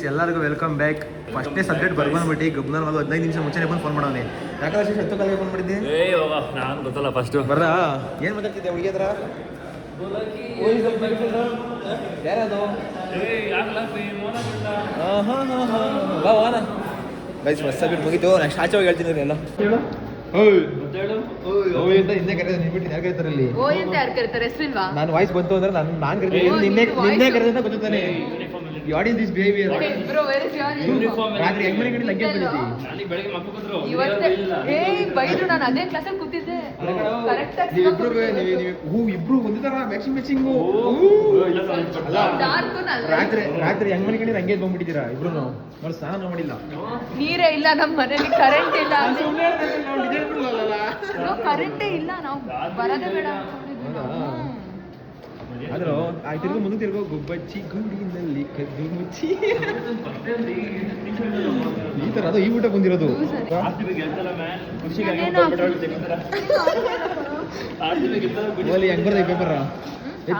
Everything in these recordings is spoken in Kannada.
ಗೈಸ್ ಎಲ್ಲರಿಗೂ ವೆಲ್ಕಮ್ ಬ್ಯಾಕ್. ಫಸ್ಟ್ನೇ ಸಬ್ಜೆಕ್ಟ್ ಬರ್ಬಂದ್ಬಿಟ್ಟು ಗಬ್ನಲ್ಲಿ ಒಂದು 15 ನಿಮಿಷ ಮುಂಚೆನೇ ಬಂದು ಫೋನ್ ಮಾಡೋನೆ. ಯಾಕಂದ್ರೆ ಎಷ್ಟು ಕಾಲ ಫೋನ್ ಮಾಡಿದ್ದೆ ನಾನು ಗೊತ್ತಲ್ಲ ಫಸ್ಟ್ ಬರ್ರಾ ಏನು ಮಾತಾಡ್ತಿದ್ದೆ ಹುಡುಗಿ ಹತ್ರ? ಯಾರದು? ಗೈಸ್ ಮಸ್ತ್ ಬಿಟ್ಟು ಮುಗಿತು. ನೆಕ್ಸ್ಟ್ ಆಚೆ ಹೋಗಿ ಹೇಳ್ತೀನಿ ಎಲ್ಲ ಹಿಂದೆ ಕರೆದ ನಿನ್ಬಿಟ್ಟು ಯಾರು ಕರೀತಾರೆ ಇಲ್ಲಿ? ನಾನು ವಾಯ್ಸ್ ಬಂತು ಅಂದ್ರೆ ನಾನು ಕರೀತೀನಿ. ನಿನ್ನೆ ಕರೆದ ಗೊತ್ತಾನೆ. What is this behaviour? ರಾತ್ರಿ ಹೆಂಗ್ ಮನೆ ಕಡೆ ಲಗ್ಗೆ ಬಿಡ್ತಿ? ಇಬ್ರು ಒಂದೇ ತರ ಮ್ಯಾಚಿಂಗ್ ರಾತ್ರಿ ಹೆಂಗ್ ಮನೆ ಕಡೆ ಹಂಗೆ ಬಂದ್ಬಿಟ್ಟಿದ್ದೀರಾ ಇಬ್ರು? ನೋಡಿ ಸ್ನಾನ ಮಾಡಿಲ್ಲ, ನೀರೇ ಇಲ್ಲ ನಮ್ಮ ಮನೇಲಿ, ಕರೆಂಟ್ ಇಲ್ಲ, ಕರೆಂಟೇ ಇಲ್ಲ, ನಾವು ಬರೋದೇ ಬೇಡ. ಆದ್ರೂ ತಿರ್ಗೋ ಮುಂದೆ ತಿರ್ಗೋ ಗುಬ್ಬಚ್ಚಿ ಗೂಡಿನಲ್ಲಿ ಕದ್ದು ಮುಚ್ಚಿ ಈ ತರ ಅದು ಈ ಊಟ ಬಂದಿರೋದು. ಹೆಂಗ್ ಬರ್ದ paper?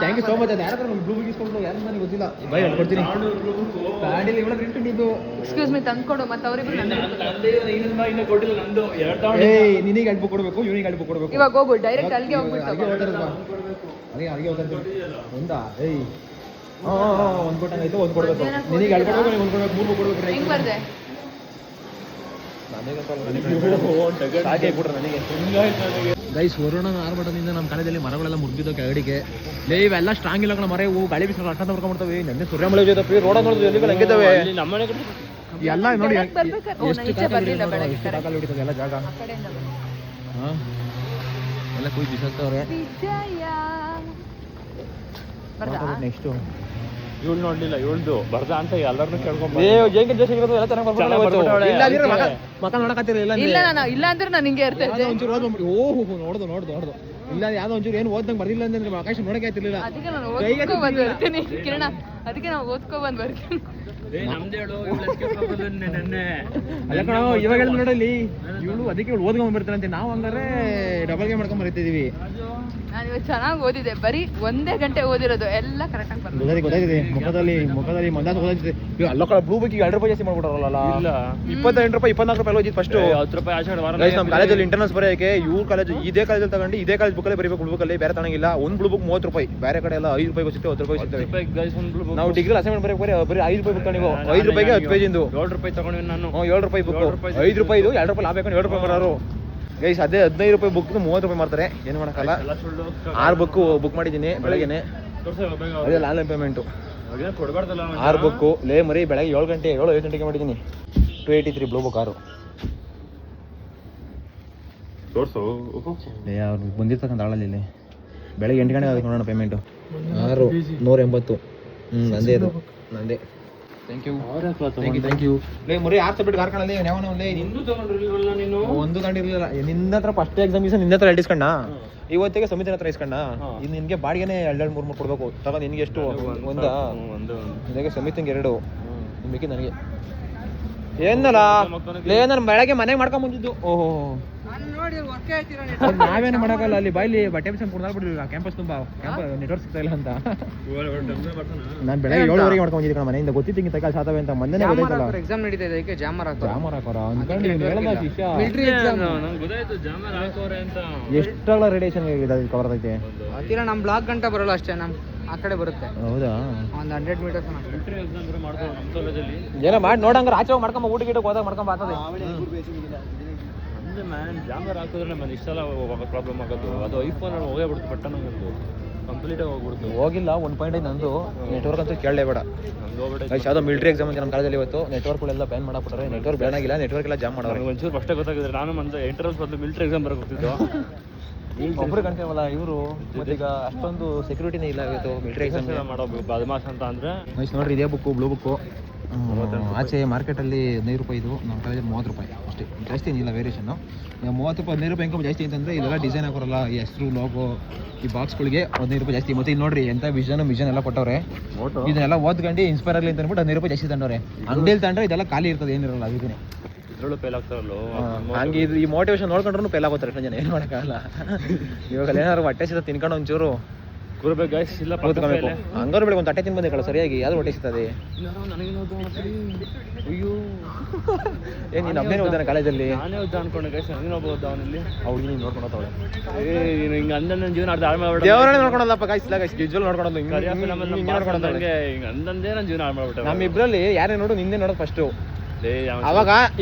Thank you so much. ಅದು ಯಾರು ಬ್ಲೂ ಬುಕ್ ಇಸ್ಕೊಂಡು ಯಾರು ನನಗೆ ಗೊತ್ತಿಲ್ಲ. ಬೈ ಹೇಳ್ಕೊಡ್ತೀನಿ. ಗಾಡಿಲಿ ಇವಳ ಪ್ರಿಂಟ್ ನೀನು ಎಕ್ಸ್ಕ್ಯೂಸ್ ಮೀ ತಂದ್ಕೊಡು. ಮತ್ತೆ ಅವರಿಬ್ರು ನಿನಗೆ ಅಡ್ಬು ಕೊಡ್ಬೇಕು, ಇವನಿಗೆ ಅಡ್ಬು ಕೊಡ್ಬೇಕು. ಇವಾಗ ಹೋಗು ಡೈರೆಕ್ಟ್ ಅಲ್ಲಿಗೆ ಹೋಗ್ಬಿಟ್ಟು ಅಲ್ಲಿಗೆ ಒಂದಾ? ಏಯ್ ಒಂದ್ ಕೊಟ್ಟಂಗಾಯ್ತು, ಒಂದ್ ಕೊಡ್ಬೇಕು. ನಿನಗೆ ಅಡ್ ಕೊಡ್ಬೇಕು, ಒಂದ್ ಕೊಡ್ಬೇಕು, 3 ಕೊಡ್ಬೇಕು. ಹೆಂಗ್ ಬರ್ದೆ? ಗೈಸ್ ವರುಣ ಆರ್ಭಟದಿಂದ ನಮ್ಮ ಕಾಲೇಜಲ್ಲಿ ಮರಗಳೆಲ್ಲ ಮುರಿದಿದ್ದು ಕೆಳಗಡೆಗೆ. ಇವೆಲ್ಲ ಸ್ಟ್ರಾಂಗ್ ಇಲ್ಲ ಕಣ ಮರ. ಇವು ಗಾಳಿ ಬಿಸಿಲು ಅಷ್ಟ ಬರ್ಕೊಂಡ್ಬಿಡ್ತವೆ. ನೆನ್ನೆ ಸೂರ್ಯಮಳೆ ಜೊತೆ ರೋಡ ನೋಡಿದ್ವಿ, ಎಲ್ಲಿಗಳು ಹೆಂಗಿದ್ದಾವೆ ಎಲ್ಲ ನೋಡಿ. ಎಷ್ಟು ಕಾಕಲ್ಲಿ ಹೊಡಿತದೆ ಎಲ್ಲ ಜಾಗ. ಎಲ್ಲ ಕುಯ್ ಬಿಸಾಕ್ತವ್ರೆ. ನೆಕ್ಸ್ಟ್ ಇವಳು ನೋಡ್ಲಿಲ್ಲ, ಇವಳ್ದು ಬರ್ದ ಅಂತ ಎಲ್ಲರನ್ನು ಕೇಳ್ಕೊಂಡ್ ಮಕ್ಕ ನೋಡಕತ್ತಿರಲಿಲ್ಲ. ಇಲ್ಲ ಅಂದ್ರೆ ನಾನು ಹಿಂಗೆ ಇರ್ತಾ ಇದ್ದೆ. ಒಂಚೂರು ಓದ್ಬಿಟ್ಟು ನೋಡ್ದು ಇಲ್ಲ ಯಾವ್ದೋ ಒಂಚೂರು ಏನು ಓದ್ದಂಗೆ ಬರ್ದಿಲ್ಲ ಅಂದ್ರೆ ಆಕಾಶ ನೋಡಕ್ಕೆ ಆಯ್ತಿರ್ಲಿಲ್ಲ. ಅದಕ್ಕೆ ನಾನು ಓದ್ಕೊ ಬಂದು ಬರ್ತೀನಿ ಕಿರಣ, ಅದಕ್ಕೆ ನಾವು ಓದ್ಕೊ ಬಂದು ಬರ್ತೀನಿ. ಅಲ್ಲ ಕಣ ಇವಾಗ ಹೇಳಿದ್ ನೋಡಲ್ಲಿ ಇವಳು ಅದಕ್ಕೆ ಇವಳು ಓದ್ಕೊಂಡ್ ಬರ್ತಾರಂತೆ. ನಾವು ಹಂಗಾರೆ ಡಬಲ್ ಗೇಮ್ ಮಾಡ್ಕೊಂಡ್ ಬರ್ತಿದೀವಿ. ನಾನು ಇವತ್ತು ಚೆನ್ನಾಗಿ ಓದಿದೆ, ಬರೀ 1 ಗಂಟೆ ಓದಿರೋದು ಎಲ್ಲ ಕರೆಕ್ಟ್ ಆಗಿ ಬರ್ತದೆ. ಗೊತ್ತಾಗಿದೆ ಮುಖದಲ್ಲಿ ಮಂದಾತ ಗೊತ್ತಾಗ್ತಿದೆ. ಅಲ್ಲ ಕಡೆ ಬ್ಲೂ ಬುಕ್ 2 ರೂಪಾಯಿ ಜಾಸ್ತಿ ಮಾಡ್ಬಿಟ್ಟಾರಲ್ಲ. 28 ರೂಪಾಯಿ 24 ರೂಪಾಯಿ ಹೋಗಿದ್ದು ಫಸ್ಟ್. 10 ರೂಪಾಯಿ ಆಚೆ ನಮ್ಮ ಕಾಲೇಜಲ್ಲಿ ಇಂಟರ್ನಲ್ಸ್ ಬರೆಯೋಕೆ ಇವ್ರ ಕಾಲೇಜ್ ಇದೇ ಕಾಲೇಜಲ್ಲಿ ತಗೊಂಡು ಇದೇ ಕಾಲೇಜ್ ಬುಕ್ಕಲ್ಲಿ ಬರೀಬೇಕು. ಬ್ಲೂ ಬುಕ್ಕಲ್ಲಿ ಬೇರೆ ತಗೊಂಡಿಲ್ಲ. ಒಂದು ಬ್ಲೂ ಬುಕ್ 30 ರೂಪಾಯಿ, ಬೇರೆ ಕಡೆ ಎಲ್ಲ 5 ರೂಪಾಯಿ ಸಿಗ್ತವೆ, 10 ರೂಪಾಯಿ ಸಿಗ್ತವೆ. ನಾವು ಡಿಗ್ರಿ ಅಸೈನ್ಮೆಂಟ್ ಬರೀ 5 ರೂಪಾಯಿ ಬುಕ್ ನೀವು 5 ರೂಪಾಯಿಗೆ 10 ಪೇಜಿಂದು 7 ರೂಪಾಯಿ ತಗೊಂಡು ನಾನು 7 ರೂಪಾಯಿ ಬುಕ್ 5 ರೂಪಾಯಿ 2 ರೂಪಾಯಿ ಲಾಭ 7 ರೂಪಾಯಿ ಬರೋರು. ಗೈಸ್ ಅದೇ 15 ರೂಪಾಯಿ ಬುಕ್ 30 ರೂಪಾಯಿ ಮಾಡ್ತಾರೆ. ಏನು ಮಾಡೋಕ್ಕಲ್ಲ. 6 ಬುಕ್ ಮಾಡಿದ್ದೀನಿ ಬೆಳಗ್ಗೆನೆ. ಅದೇ ಆನ್ಲೈನ್ ಪೇಮೆಂಟು 6 ಬುಕ್ಕು ಲೇ ಮರಿ. ಬೆಳಗ್ಗೆ 7 ಗಂಟೆಗೆ ಮಾಡಿದ್ದೀನಿ. 283 ಬ್ಲೂ ಬುಕ್ 6. ಅವ್ರು ಬಂದಿರ್ತಕ್ಕಂಥ ಆಳಲ್ಲಿ ಬೆಳಗ್ಗೆ 8 ಗಂಟೆಗೆ ಆಗುತ್ತೆ ನೋಡೋಣ ಪೇಮೆಂಟು. 6,180. ನಂದೇ ಇದು ನಂದೇ. Thank you. ಲೇ ಮರಿ 6 ಸಬ್ಜೆಕ್ಟ್ ಕಾರ್ಕಣಲ್ಲಿ ಒಂದು ತಗೊಂಡಿರ್ಲಿಲ್ಲ. ನಿನ್ನ ಹತ್ರ ಫಸ್ಟ್ ಎಕ್ಸಾಮಿನೇಷನ್ ನಿನ್ನ ಹತ್ರ ಇಸ್ಕೊಂಡ, ಇವತ್ತಿಗೆ ಸಮಿತಿ ಹತ್ರ ಇಸ್ಕೊಂಡ. ಇನ್ನು ನಿನ್ಗೆ ಬಾಡಿಗೆನೆ 2-3 ಕೊಡ್ಬೇಕು. ತಗೊಂಡು ನಿನ್ಗೆ ಎಷ್ಟು? ಒಂದು ಸಮಿತಿಗೆ 2 ನಿಮಗೆ ನನಗೆ ಏನಲ್ಲ. ನಾನು ಬೆಳಗ್ಗೆ ಮನೆಗೆ ಮಾಡ್ಕೊಂಡ್ ಬಂದಿದ್ದು. ಓಹೋ ನಾವೇನು ಮಾಡಕ್ಕಲ್ಲ. ಅಲ್ಲಿ ಬಾಯ್ಲಿ ಬಟ್ಟೆ ಬಿಸಿ ಕುಡ್ದಾಡ್ಬಿಡ್ಲಿಲ್ಲ ಕ್ಯಾಂಪಸ್ ತುಂಬಾ. ನೆಟ್ವರ್ಕ್ ಸಿಗ್ತಾ ಇಲ್ಲ ಅಂತ ನಾನು ಬೆಳಗ್ಗೆ 7 ಮಾಡ್ಕೊಂಡ್ ಬಂದಿದ್ದೆ ಮನೆಯಿಂದ. ಗೊತ್ತಿತ್ತು ಹಿಂಗೆ ತಗ ಸಾತವೆ ಅಂತ. ಮೊನ್ನೆ ಗೊತ್ತಾಯ್ತಲ್ಲ ಎಕ್ಸಾಮ್ ನಡೀತಾ ಇದೆ, ಅದಕ್ಕೆ ಜಾಮರ್ ಹಾಕೋರ ಅನ್ಕೊಂಡು ಎಷ್ಟಾಗಲ್ಲ ರೇಡಿಯೇಷನ್ ಕವರ್ ಆಗೈತೆ. ಹತ್ತಿರ ನಮ್ಮ ಬ್ಲಾಕ್ ಗಂಟ ಬರೋಲ್ಲ ಅಷ್ಟೇ, ನಮ್ ಆ ಕಡೆ ಬರುತ್ತೆ. ಹೌದಾ? ಒಂದು 100 ಮೀಟರ್ಸ್ ಏನೋ ಮಾಡಿ ನೋಡಂಗ್ರೆ ಆಚೆ ಹೋಗಿ ಮಾಡ್ಕೊಂಬ. ಊಟ ಗಿಟಕ್ಕೆ ಹೋದಾಗ ಮಾಡ್ಕೊಂಬ ಆಗ್ತದೆ. ಜಾಮರ್ ಹಾಕಿದ್ರೆ ನಮ್ಮಲ್ಲಿ ಇಷ್ಟೆಲ್ಲ ಪ್ರಾಬ್ಲಮ್ ಆಗೋದು. ಅದು ಐಫೋನ್ ಹೋಗೇ ಬಿಡ್ತು, ಬಟ್ ನಂಗಂದು ಕಂಪ್ಲೀಟ್ ಆಗಿ ಹೋಗ್ಬಿಡ್ತು. ಹೋಗಿಲ್ಲ 1.5 ನಂದು. ನೆಟ್ವರ್ಕ್ ಅಂತೂ ಕೇಳಲೇಬೇಡ. ಯಾವುದೋ ಮಿಲಿಟರಿ ಎಕ್ಸಾಮ್ ಅಂತ ನಮ್ಮ ಕಾಲೇಜಲ್ಲಿ ಇವತ್ತು ನೆಟ್ವರ್ಕ್ಗಳೆಲ್ಲ ಬ್ಯಾನ್ ಮಾಡಾಕ್ಬಿಟ್ರೆ. ನೆಟ್ವರ್ಕ್ ಬ್ಯಾನ್ ಆಗಿಲ್ಲ, ನೆಟ್ವರ್ಕ್ ಎಲ್ಲ ಜಾಮ್ ಮಾಡೋರು. ಒಂಚೂರು ಅಷ್ಟೇ ಗೊತ್ತಾಗಿದ್ರೆ ನಾನು ಮಂದು ಎಂಟ್ರನ್ಸ್ ಬದಲು ಮಿಲಿಟರಿ ಎಕ್ಸಾಮ್ ಬರೋಕೆ ಹೋಗ್ತಿದ್ದು. ಒಬ್ಬರು ಕಾಣ್ತೀವಲ್ಲ ಇವರು. ಮತ್ತೀಗ ಅಷ್ಟೊಂದು ಸೆಕ್ಯೂರಿಟಿನೇ ಇಲ್ಲ ಇವತ್ತು ಮಿಲಿಟರಿ ಎಕ್ಸಾಮ್ ಮಾಡೋ ಬದಮಾಶ್ ಅಂತ ಅಂದರೆ. ನೋಡ್ರಿ ಇದೇ ಬುಕ್ಕು ಬ್ಲೂ ಬುಕ್ಕು. ಆಚೆ ಮಾರ್ಕೆಟಲ್ಲಿ 15 ರೂಪಾಯಿ ಇದು. ನಮ್ಮ ಕಾಲೇಜಲ್ಲಿ 30 ರೂಪಾಯಿ ಅಷ್ಟೇ, ಜಾಸ್ತಿ ಏನಿಲ್ಲ ವೇರಿಯೇಷನ್ನು. 30 ರೂಪಾಯಿ 15 ರೂಪಾಯಿ ಇನ್ಕಮ್ ಜಾಸ್ತಿ ಅಂತಂದರೆ ಇದೆಲ್ಲ ಡಿಸೈನ್ ಹಾಕೋರಲ್ಲ, ಈ ಹೆಸರು ಲೋಗೋ ಈ ಬಾಕ್ಸ್ಗಳಿಗೆ 15 ರೂಪಾಯಿ ಜಾಸ್ತಿ. ಮತ್ತೆ ಇಲ್ಲಿ ನೋಡ್ರಿ ಎಂಥ ಮಿಷನ್ ಎಲ್ಲ ಕೊಟ್ಟವ್ರೆ. ಇದನ್ನೆಲ್ಲ ಓದ್ಕೊಂಡು ಇನ್ಸ್ಪೈರ್ ಆಗಲಿ ಅಂತ ಅಂದ್ಬಿಟ್ಟು 15 ರೂಪಾಯಿ ಜಾಸ್ತಿ ತಂಡವ್ರೆ. ಅಂಗಡಿಯಲ್ಲಿ ತಂಡ್ರೆ ಇದೆಲ್ಲ ಖಾಲಿ ಇರ್ತದೆ, ಏನಿರಲ್ಲ. ಅದಕ್ಕೆ ಇದ್ರಲ್ಲೂ ಫೇಲ್ ಆಗ್ತಾರಲ್ಲ ಹಂಗೆ. ಇದು ಈ ಮೋಟಿವೇಶನ್ ನೋಡ್ಕೊಂಡ್ರು ಫೇಲ್ ಆಗೋತಾರೆ ಎಷ್ಟೋ ಜನ. ಏನು ಮಾಡೋಕ್ಕಾಗಲ್ಲ. ಇವಾಗ ಏನಾದ್ರು ಹೊಟ್ಟೆ ಸೀದ ತಿನ್ಕೊಂಡು ಒಂಚೂರು ಕೂರ್ಬೇಕು ಗೈಸ್ ಇಲ್ಲ ಕೂತ್ಕೊಬೇಕು. ಹಂಗಾರು ಬೆಳಗ್ಗೆ ಒಂದು ತಟ್ಟೆ ತಿಂದು ಬಂದೆ ಕಳ ಸರಿಯಾಗಿ ಯಾವ್ದು ಹೊಟ್ಟೆ ಸಿಗ್ತದೆ. ಅಯ್ಯೋ ಏನು ನೀನು ಅಬ್ಬೇನೆ ಓದಾನ ಕಾಲೇಜಲ್ಲಿ? ನಾನೇ ಓದ್ದ ಅನ್ಕೊಂಡೆ ಗೈಸ್, ನನಗೆ ಹೋಗ್ಬೋದು ಅವನಲ್ಲಿ. ಅವ್ಳು ನೀನು ನೋಡ್ಕೊಂಡು ಹೋಗ್ತಾವಳೆ. ನೀನು ಹಿಂಗೆ ಅಂದ ನನ್ನ ಜೀವನ ಹಾಳು ಮಾಡ್ಬಿಟ್ಟು ದೇವರೇ ನೋಡ್ಕೊಳಲ್ಲಪ್ಪ ಗಾಯ್ಸ್, ಇಲ್ಲ ಗಾಯ್ಸ್ ಯೂಶುವಲ್ ನೋಡ್ಕೊಳೋದು ಹಿಂಗೆ ನೋಡ್ಕೊಂಡು ನನಗೆ ಹಿಂಗೆ ಅಂದಂದೇ ನನ್ನ ಜೀವನ ಹಾಳು ಮಾಡ್ಬಿಟ್ಟೆ. ನಮ್ಮಿಬ್ರಲ್ಲಿ ಯಾರೇ ನೋಡು ನಿಂದೆ ನೋಡೋದು ಫಸ್ಟು. ಅವಾಗ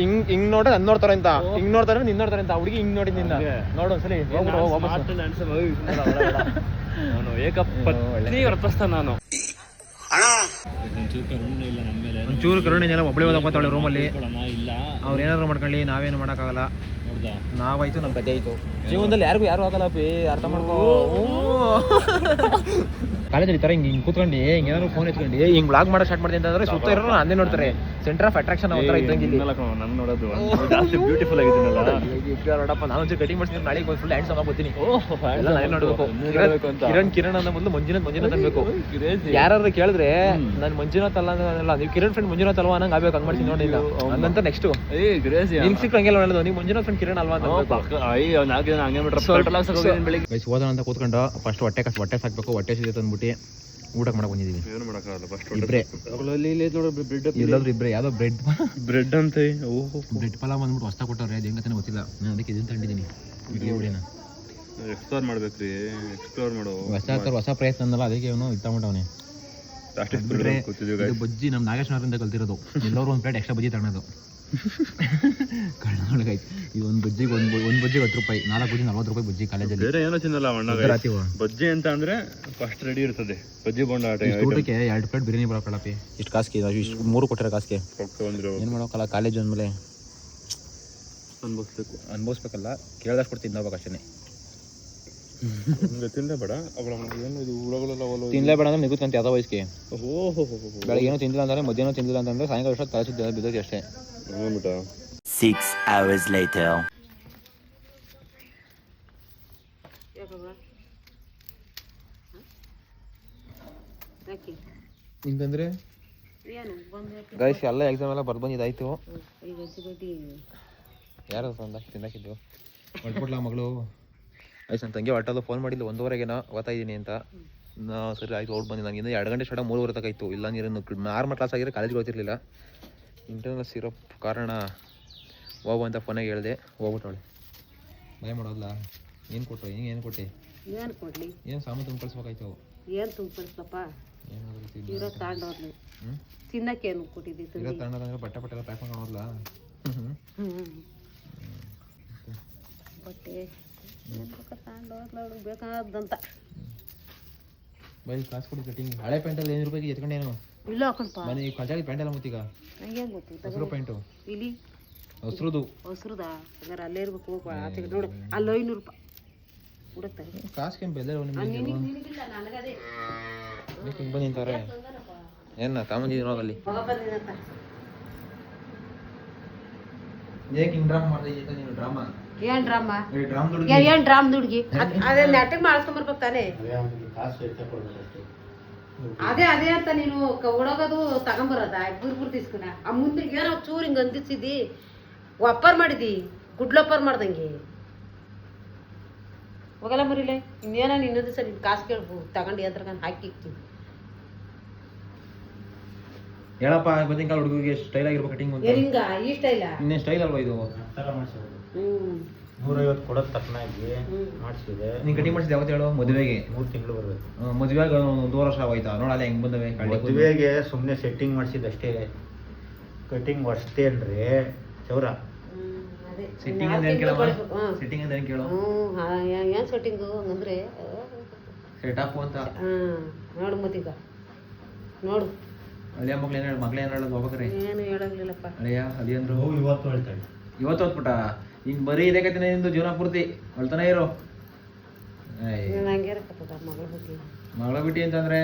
ಹಿಂಗ್ ನೋಡ್ರೆ ನನ್ ನೋಡ್ತಾರೆ ಅಂತ, ಹಿಂಗ್ ನೋಡ್ತಾರೆ ನಿನ್ ನೋಡ್ತಾರೆ ಅಂತ. ಹುಡುಗಿ ಹಿಂಗ್ ನೋಡಿದ್ ನಿನ್ನ ನೋಡು ಒಂದ್ಸಲಿ ನಾನು ಏಕಪತ್ನಿ ವ್ರತಸ್ಥ ನಾನು. ಒಂಚೂರು ಕರುಣೆ ಜನ ಒಬ್ಬಳೇ ಓದಕ್ಕೋತಾಳೆ ರೂಮಲ್ಲಿ. ಇಲ್ಲ ಅವ್ರು ಏನಾದ್ರು ಮಾಡ್ಕೊಳ್ಳಿ, ನಾವೇನು ಮಾಡೋಕ್ಕಾಗಲ್ಲ. ನಾವಾಯ್ತು ನಮ್ಮ ಕತೆ ಆಯ್ತು. ಜೀವನದಲ್ಲಿ ಯಾರು ಆಗಲ್ಲ ಪಿ, ಅರ್ಥ ಮಾಡ್ಕೋ. ಕಾಲೇಜಲ್ಲಿ ಈ ಥರ ಹಿಂಗೆ ಕೂತ್ಕೊಂಡು ಹಿಂಗೆ ಏನಾದ್ರು ಫೋನ್ ಎತ್ಕೊಂಡು ಹಿಂಗೆ ಬ್ಲಾಗ್ ಮಾಡೋ ಸ್ಟಾರ್ಟ್ ಮಾಡ್ತೀನಿ ಅಂತಂದ್ರೆ ಸುತ್ತ ಇರೋರು ಅಂದೇ ನೋಡ್ತಾರೆ. ಸೆಂಟರ್ ಆಫ್ ಅಟ್ರಾಕ್ಷನ್ ಅವರ ಇದ್ದಂಗೆ ನಾನು ನೋಡೋದು ಜಾಸ್ತಿ ಬ್ಯೂಟಿಫುಲ್ ಆಗಿದ್ದೀನಲ್ಲ ನೋಡಪ್ಪ. ನಾನು ಒಂಚೂರು ಕಟಿಂಗ್ ಮಾಡಿಸಿದ್ರೆ ನಾಳೆಗೆ ಒಂದು ಫುಲ್ ಹ್ಯಾಂಡ್ಸ್ ಆಗ್ಬೋತೀನಿ. ಎಲ್ಲ ನಾನೇ ನೋಡ್ಬೇಕು. ಕಿರಣ್ ಅನ್ನೋ ಮೊದಲು ಮಂಜುನಾಥ್ ಅನ್ಬೇಕು. ಯಾರು ಕೇಳಿದ್ರೆ ನಾನು ಮಂಜುನಾಥ್ ಅಲ್ಲ ಅನ್ನಲ್ಲ, ನೀವು ಕಿರಣ್ ಫ್ರೆಂಡ್ ಮಂಜುನಾಥ್ ಅಲ್ವಾ ಅನ್ನಂಗೆ ಆಗ್ಬೇಕು. ಹಂಗೆ ಮಾಡ್ತೀನಿ ನೋಡಿ. ನಂತರ ನೆಕ್ಸ್ಟ್ ನಿನ್ ಸಿಕ್ಕ ಹಂಗೆಲ್ಲ ಹೇಳೋದು, ನೀವು ಮಂಜುನಾಥ್ ಫ್ರೆಂಡ್ ಕಿರಣ್ ಅಲ್ವಾ ಅಂತ. ಓದೋಣ ಅಂತ ಕೂತ್ಕೊಂಡು ಫಸ್ಟ್ ಹೊಟ್ಟೆ ಸಾಕ್ಬೇಕು. ಹೊಟ್ಟೆ ಸಿಗುತ್ತೆ ಅಂದ್ಬಿಟ್ಟು ಊಟಕ್ಕೆ ಮಾಡಕ್ ಬಂದಿದ್ದೀವಿ. ಇಬ್ರೆ ಎಲ್ಲಾದ್ರೂ ಇಬ್ರೆ. ಯಾವ್ದೋ ಬ್ರೆಡ್ ಅಂತ ಬ್ರೆಡ್ ಪಲಾವ್ ಅಂದ್ಬಿಟ್ಟು ಹೊಸ ಕೊಟ್ಟವ್ರೆ. ಅದು ಹೆಂಗಂತಾನೆ ಗೊತ್ತಿಲ್ಲ. ನಾನು ಅದಕ್ಕೆ ಇದನ್ನ ತಂದಿದ್ದೀನಿ. ಎಕ್ಸ್ಪ್ಲೋರ್ ಮಾಡ್ಬೇಕ್ರಿ, ಎಕ್ಸ್ಪ್ಲೋರ್ ಮಾಡೋ ಹೊಸ ಪ್ರಯತ್ನ ಅಂದಲ್ಲ, ಅದಕ್ಕೆ ಅವನು ಇಟ್ಟಬಿಟ್ಟವನೆ. ಬಜ್ಜಿ ನಮ್ಮ ನಾಗೇಶ್ವರದಿಂದ ಕಲ್ತಿರೋದು. ಎಲ್ಲರೂ ಒಂದು ಪ್ಲೇಟ್ ಎಕ್ಸ್ಟ್ರಾ ಬಜ್ಜಿ ತಗೊಳೋದು. ಕಣ್ಣೊಳಗಾಯ್ತು. ಈ ಒಂದು ಬಜ್ಜಿಗೆ ಒಂದು ಬಜ್ಜಿಗೆ 10 ರೂಪಾಯಿ, 4 ಬಜ್ಜಿ 40 ರೂಪಾಯಿ ಬಜ್ಜಿ ಕಾಲೇಜಲ್ಲಿ. ಬೇರೆ ಏನೋ ತಿನ್ನಲ್ಲ ಬಜ್ಜಿ ಅಂತ ಅಂದ್ರೆ ಫಸ್ಟ್ ರೆಡಿ ಇರ್ತದೆ. ಬಜ್ಜಿ ಬೋಂಡ ಊಟಕ್ಕೆ 2 ಪ್ಲೇಟ್ ಬಿರಿಯಾನಿ ಬರೋಕಲ್ಲಪ್ಪಿ. ಇಷ್ಟು ಕಾಸಿಗೆ ಇಷ್ಟು 3 ಕೊಟ್ಟಿರೋ ಕಾಸಿಗೆ ಏನು ಮಾಡೋಕ್ಕಲ್ಲ. ಕಾಲೇಜ್ ಅಂದಮೇಲೆ ಅನ್ಭವಿಸ್ಬೇಕಲ್ಲ. ಕೇಳ್ದಷ್ಟು ಕೊಟ್ಟು ತಿನ್ನಬೇಕು ಅಷ್ಟೇ. ತಿನ್ನಲೇಬೇಡ ತಿನ್ನಲೇಬೇಡ ಅಂದ್ರೆ ನಿಗುತ್ತಂತೆ ಯಾವುದೋ ವಯಸ್ಸಿಗೆ. ಬೆಳಗ್ಗೆ ಏನೋ ತಿಂದಿಲ್ಲ ಅಂದರೆ, ಮಧ್ಯಾಹ್ನ ತಿಂದಿಲ್ಲ ಅಂತಂದ್ರೆ ಸಾಯಂಕಾಲ ಅಷ್ಟೊತ್ತು ಕಾಯಿಸಿದ್ದ ಬಿದ್ದೈತಿ ಅಷ್ಟೇ. 6 hours later. ನಿಂತಂದ್ರೆ ಗೈಸ್ ಎಲ್ಲ ಎಕ್ಸಾಮ್ ಎಲ್ಲ ಬರ್ದು ಬಂದಿದ್ದಾಯ್ತು. ಯಾರು ತಿಂದಾಕಿದ್ದು ಹೊಟ್ಬಿಡ್ಲ ಮಗಳು. ಆಯ್ತು ನನ್ನ ತಂಗಿ ಹೊಟ್ಟಲು ಫೋನ್ ಮಾಡಿಲ್ಲ 1:30ಗೆನೋ ಓದ್ತಾ ಇದ್ದೀನಿ ಅಂತ. ಸರಿ ಆಯ್ತು ಹೊಡ್ ಬಂದು. ನನಗಿಂದ 2 ಗಂಟೆ ಸ್ಟಾರ್ಟ್ 3:30 ತಕಾಯ್ತು. ಇಲ್ಲ ನೀರನ್ನು ನಾರ್ಮಲ್ ಕ್ಲಾಸ್ ಆಗಿರೋ ಕಾಲೇಜ್ಗೆ ಹೋಗ್ತಿರ್ಲಿಲ್ಲ. ಇಂಟರ್ನಲ್ಸ್ ಇರೋ ಕಾರಣ ಹೋಗು ಅಂತ ಫೋನಾಗ ಹೇಳಿದೆ. ಹೋಗ್ಬಿಟ್ಟವಳೆ. ಭಯ ಮಾಡೋಲ್ಲ. ಏನು ಕೊಟ್ಟರು? ಏನು ಕೊಟ್ಟೆ? ಏನು ಕೊಡ್ಲಿ? ಏನು ಸಾಮಾನು ತುಂಬ ಕಳಿಸ್ಬೇಕಾಯ್ತು. ಏನು ತುಂಬ ಕಳಿಸ್ಲಪ್ಪ? ಇರೋ ತಗೊಂಡೋದ್ಲಿ. ತಿನ್ನಕ್ಕೇನು ಕೊಟ್ಟಿದ್ದಿ? ಇರೋ ತಗೊಂಡೋದಂದ್ರೆ ಬಟ್ಟೆ ಎಲ್ಲ ಪ್ಯಾಕ್ ಮಾಡೋಲ್ಲ. ಬಟ್ಟೆ ತಗೊಂಡೋದ್ಲು ಬೇಕಾದಂತ. ಬೈ ಕಾಸು ಕೊಡಿ ಕಟ್ಟಿಂಗ್. ಹಳೆ ಪ್ಯಾಂಟಲ್ಲಿ 5 ರೂಪಾಯಿಗೆ ಎತ್ಕೊಂಡೇನು? ಇಲ್ಲ ಹಾಕೊಂಡ್ಪ ಮನೆ ಕಲ್ಚಾಡಿ ಪ್ಯಾಂಟ್ ಎಲ್ಲ ಮುತ್ತೀಗ. ನಂಗೇನು ಗೊತ್ತು? ಹಸಿರು ಪ್ಯಾಂಟು ಇಲ್ಲಿ ಹಸ್ರುದು. ಹಸ್ರುದಾ? ಹಂಗಾರೆ ಅಲ್ಲೇ ಇರ್ಬೇಕು. ಹೋಗಿ ಆಚೆ ನೋಡು, ಅಲ್ಲಿ 500 ರೂಪಾಯಿ ಕೊಡುತ್ತೆ. ಕಾಸಿಗೆ ಬೆಲೆ ನಿಮಗೆ ಹಿಂಗೆ ಬಂದು ನಿಂತವ್ರೆ. ಏನ ತಾಮಂದಿದ್ದೀನಿ ನೋಡಲ್ಲಿ. ಏಕೆ ಹಿಂಗೆ ಡ್ರಾಮಾ ಮಾಡ್ತಾ ನೀನು? ಡ್ರಾಮಾ ಏನ್ ಡ್ರಾಮಾ? ಡ್ರಾಮ್ ಏನ್ ಡ್ರಾಮ್ ದುಡ್ಗಿ? ಅದೇ ನೆಟ್ಟಿಗೆ ಮಾಡಿಸ್ಕೊಂಬರ್ಬೇಕು ತಾನೆ. ಅದೇ ಅಂತ ನೀನು ಹುಡುಗದು ತಗೊಂಬರದ ಗುರ್ಗುರ್ ತಿಸ್ಕನ. ಆ ಮುಂದೆ ಏನೋ ಚೂರು ಹಿಂಗೆ ಅಂದಿಸಿದ್ದಿ, ಒಪ್ಪರ್ ಮಾಡಿದಿ, ಗುಡ್ಲೊಪ್ಪರ್ ಮಾಡ್ದಂಗೆ. ಹೋಗಲ್ಲ ಮರಿಲೆ. ಇನ್ನೇನ ಇನ್ನೊಂದು ಸಲ ಕಾಸು ಕೇಳ್ಬು ತಗೊಂಡು ಯಂತ್ರ ಹಾಕಿ ಹೇಳಪ್ಪ. ಬದಿನ ಹುಡುಗರಿಗೆ ಸ್ಟೈಲ್ ಆಗಿರ್ಬೇಕು ಕಟಿಂಗ್ ಅಂತ. ಹಿಂಗ ಈ ಸ್ಟೈಲ ಇನ್ನೇನು ಸ್ಟೈಲ್ ಅಲ್ವಾ ಇದು? 150 ಕೊಡೋದು ತಕ್ಕನಾಗಿ ಮಾಡಿಸಿದೆ. ನೀನು ಕಟಿಂಗ್ ಮಾಡಿಸಿದೆ ಯಾವತ್ತು ಹೇಳು? ಮದುವೆಗೆ 3 ತಿಂಗಳು ಬರ್ಬೇಕು. ಮದುವೆಗೆ 1 ವರ್ಷ ಆಗೋಯ್ತಾ? ನೋಡಲ್ಲ ಹೆಂಗ್ ಬಂದವೆ. ಮದುವೆಗೆ ಸುಮ್ಮನೆ ಸೆಟ್ಟಿಂಗ್ ಮಾಡಿಸಿದಷ್ಟೇ. ಕಟಿಂಗ್ ವರ್ಷತೆ ಅಂದ್ರೆ ಚೌರ. ಸೆಟ್ಟಿಂಗ್ ಅಂತ ಏನು ಕೇಳಮ್ಮ? ಸೆಟ್ಟಿಂಗ್ ಅಂತ ಏನು ಕೇಳು? ಏನು ಸೆಟ್ಟಿಂಗು ಹಂಗಂದ್ರೆ ಸೆಟ್ ಅಪ್ ಅಂತ. ನೋಡು ಮತ್ತೀಗ ನೋಡು. ಅಳಿಯ ಮಕ್ಳು ಏನು ಹೇಳಿ? ಮಕ್ಳು ಏನು ಹೇಳೋದು ಹೋಗ್ಬೇಕ್ರೆ? ಏನು ಹೇಳಂಗಿಲ್ಲಪ್ಪ. ಅಳಿಯ ಅಲ್ಲಿ ಅಂದ್ರು ಇವತ್ತು ಹೇಳ್ತಾಳೆ. ಇವತ್ತು ಹೊತ್ಬಿಟ್ಟ ಇನ್ನು ಬರೀ ಇದೇ ಕತ್ತಿನ ನಿಂದು ಜೀವನ ಪೂರ್ತಿ ಹೊಳ್ತಾನೆ ಇರು. ಹಂಗೆ ಇರಕತ್ತದ ಮಗಳ ಬಗ್ಗೆ. ಮಗಳ ಬಿಟ್ಟಿ ಅಂತಂದ್ರೆ